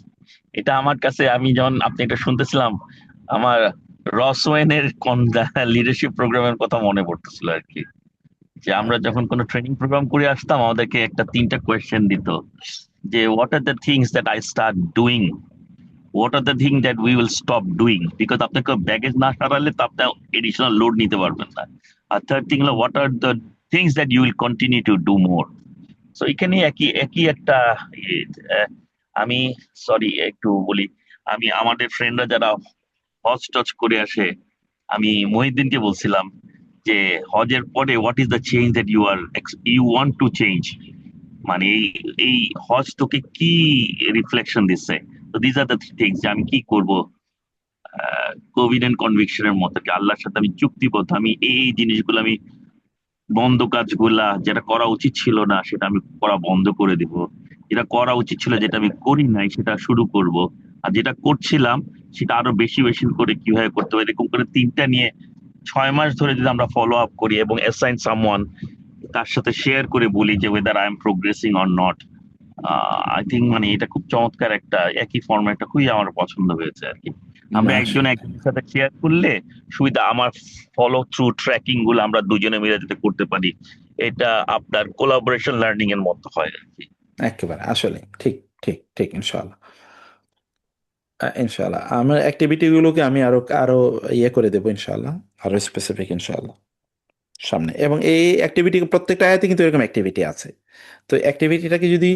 এটা আমার কাছে, আমি যখন আপনি এটা শুনতেছিলাম, আমার রসওয়েনের লিডারশিপ প্রোগ্রামের কথা মনে পড়তেছিল আর কি। যে আমরা যখন কোনো ট্রেনিং প্রোগ্রাম করে আসতাম, আমাদেরকে একটা 3টা কোয়েশ্চেন দিত, যে what are the things that I start doing, what are the thing that we will stop doing, because আপনাকে ব্যাগেজ না সারালে তো আপনি এডিশনাল লোড নিতে পারবেন না। আর থার্ড থিং হলো what are the things that you will continue to do more. তো এখানে একই একই একটা ইয়ে, আহ, আমি সরি একটু বলি, আমি আমাদের ফ্রেন্ডরা যারা হজ টজ করে আসে, আমি মহিউদ্দিনকে বলছিলাম যে হজের পরে what is the change that you want to change, মানে এই হজ তোকে কি রিফ্লেকশন দিচ্ছে। তো দিস আর দ্য থিংস যে আমি কি করব, কোভিড এন্ড কনভিকশনের মতো কি আল্লাহর সাথে আমি চুক্তিবদ্ধ, আমি এই জিনিসগুলো আমি বন্ধ কাজগুলা যেটা করা উচিত ছিল না সেটা আমি করা বন্ধ করে দিব, যেটা করা উচিত ছিল যেটা আমি করি নাই সেটা শুরু করব, আর যেটা করছিলাম সেটা আরো বেশি বেশি করে কিভাবে করতে হবে, এরকম করে তিনটা নিয়ে 6 মাস ধরে যদি আমরা ফলো আপ করি এবং অ্যাসাইন সামওয়ান, তার সাথে শেয়ার করে বলি যে weather I am progressing or not, I think মানে এটা খুব চমৎকার একটা একই ফরম্যাটটা খুবই আমার পছন্দ হয়েছে আর কি। আমরা না একজন একজনের সাথে শেয়ার করলে সুবিধা, আমার ফলো থ্রু ট্র্যাকিং গুলো আমরা দুজনে মিলে যেতে করতে পারি, এটা আপনার কোলাবোরেশন লার্নিং এর মতো হয় আর কি। একেবারে আসলে ঠিক ঠিক ঠিক ইনশাআল্লাহ। ইনশাআল্লাহ আমার অ্যাক্টিভিটি গুলোকে আমি আরো আরো ইয়ে করে দেবো ইনশাআল্লাহ, আরো স্পেসিফিক ইনশাআল্লাহ সামনে। এবং এই অ্যাক্টিভিটি প্রত্যেকটা আয়াতে কিন্তু এরকম অ্যাক্টিভিটি আছে। তো অ্যাক্টিভিটিটাকে যদি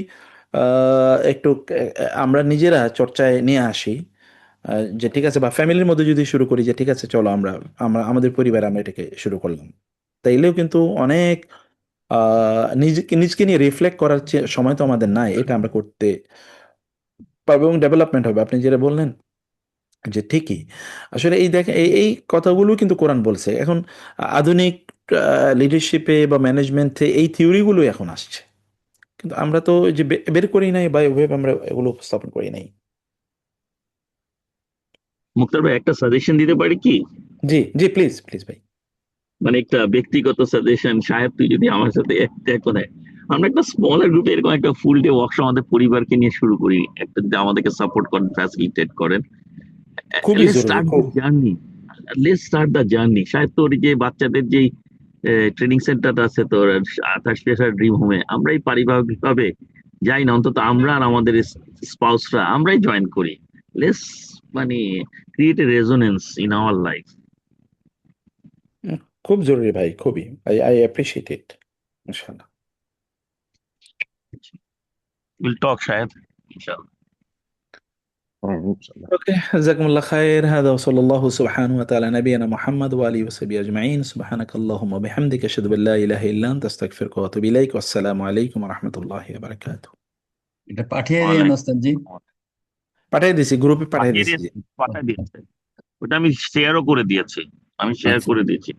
একটু আমরা নিজেরা চর্চায় নিয়ে আসি, যে ঠিক আছে, বা ফ্যামিলির মধ্যে যদি শুরু করি যে ঠিক আছে চলো আমরা আমরা আমাদের পরিবারে আমরা এটাকে শুরু করলাম, তাইলেও কিন্তু অনেক নিজেকে নিজকে নিয়ে রিফ্লেক্ট করার সময় তো আমাদের নাই, এটা আমরা করতে পারবো এবং ডেভেলপমেন্ট হবে। আপনি যেটা বললেন যে ঠিকই, আসলে এই দেখেন এই কথাগুলো কিন্তু কোরআন বলছে। এখন আধুনিক লিডারশিপে বা ম্যানেজমেন্টে এই থিওরিগুলো এখন আসছে, কিন্তু আমরা তো ওই যে বের করি নাই বা ওইভাবে আমরা এগুলো উপস্থাপন করি নাই। মুক্তার ভাই একটা সাজেশন দিতে পারি কি, জি জি, প্লিজ প্লিজ ভাই। মানে একটা ব্যক্তিগত সাজেশন, সাহেব তুই যদি আমার সাথে একটা করে, আমরা একটা স্মলার গ্রুপে এরকম একটা ফুল ডে ওয়ার্কশপ আমাদের পরিবারকে নিয়ে শুরু করি, একটা যদি আমাদেরকে সাপোর্ট করেন, ফ্যাসিলিটেট করেন, খুবই লেটস জরুরি স্টার্ট দ্য খুব। Journey, let's start the journey. শায়দ তোর যে বাচ্চাদের যেই ট্রেনিং সেন্টারটা আছে তোর 28 ড্রিম হোমে, আমরাই পারিবারিক ভাবে যাই না, অন্তত আমরা আর আমাদের স্পাউসরা আমরাই জয়েন করি, লেটস মানে create a resonance in our life. Um, খুব জরুরি ভাই, খুবই। আই আই অ্যাপ্রিসিয়েট ইট ইনশাআল্লাহ। উইল টক শায়দ ইনশাআল্লাহ। ইনশাল্লাহ। اوكي، جزاكم الله خير. هذا وصلى الله سبحانه وتعالى على نبينا محمد وآله وصحبه أجمعين. سبحانك اللهم وبحمدك أشهد أن لا إله إلا أنت أستغفرك وأتوب إليك، والسلام عليكم ورحمة الله وبركاته. এটা পাঠিয়ে দিন ওয়ালাইকুম ওস্তাদজি। আসসালাম। পাঠিয়ে দিছি, গ্রুপে পাঠিয়ে পাঠিয়ে দিছি। দিয়েছে, পাঠিয়ে দিয়েছে, ওটা আমি শেয়ারও করে দিয়েছি, আমি শেয়ার আচ্ছা করে দিয়েছি।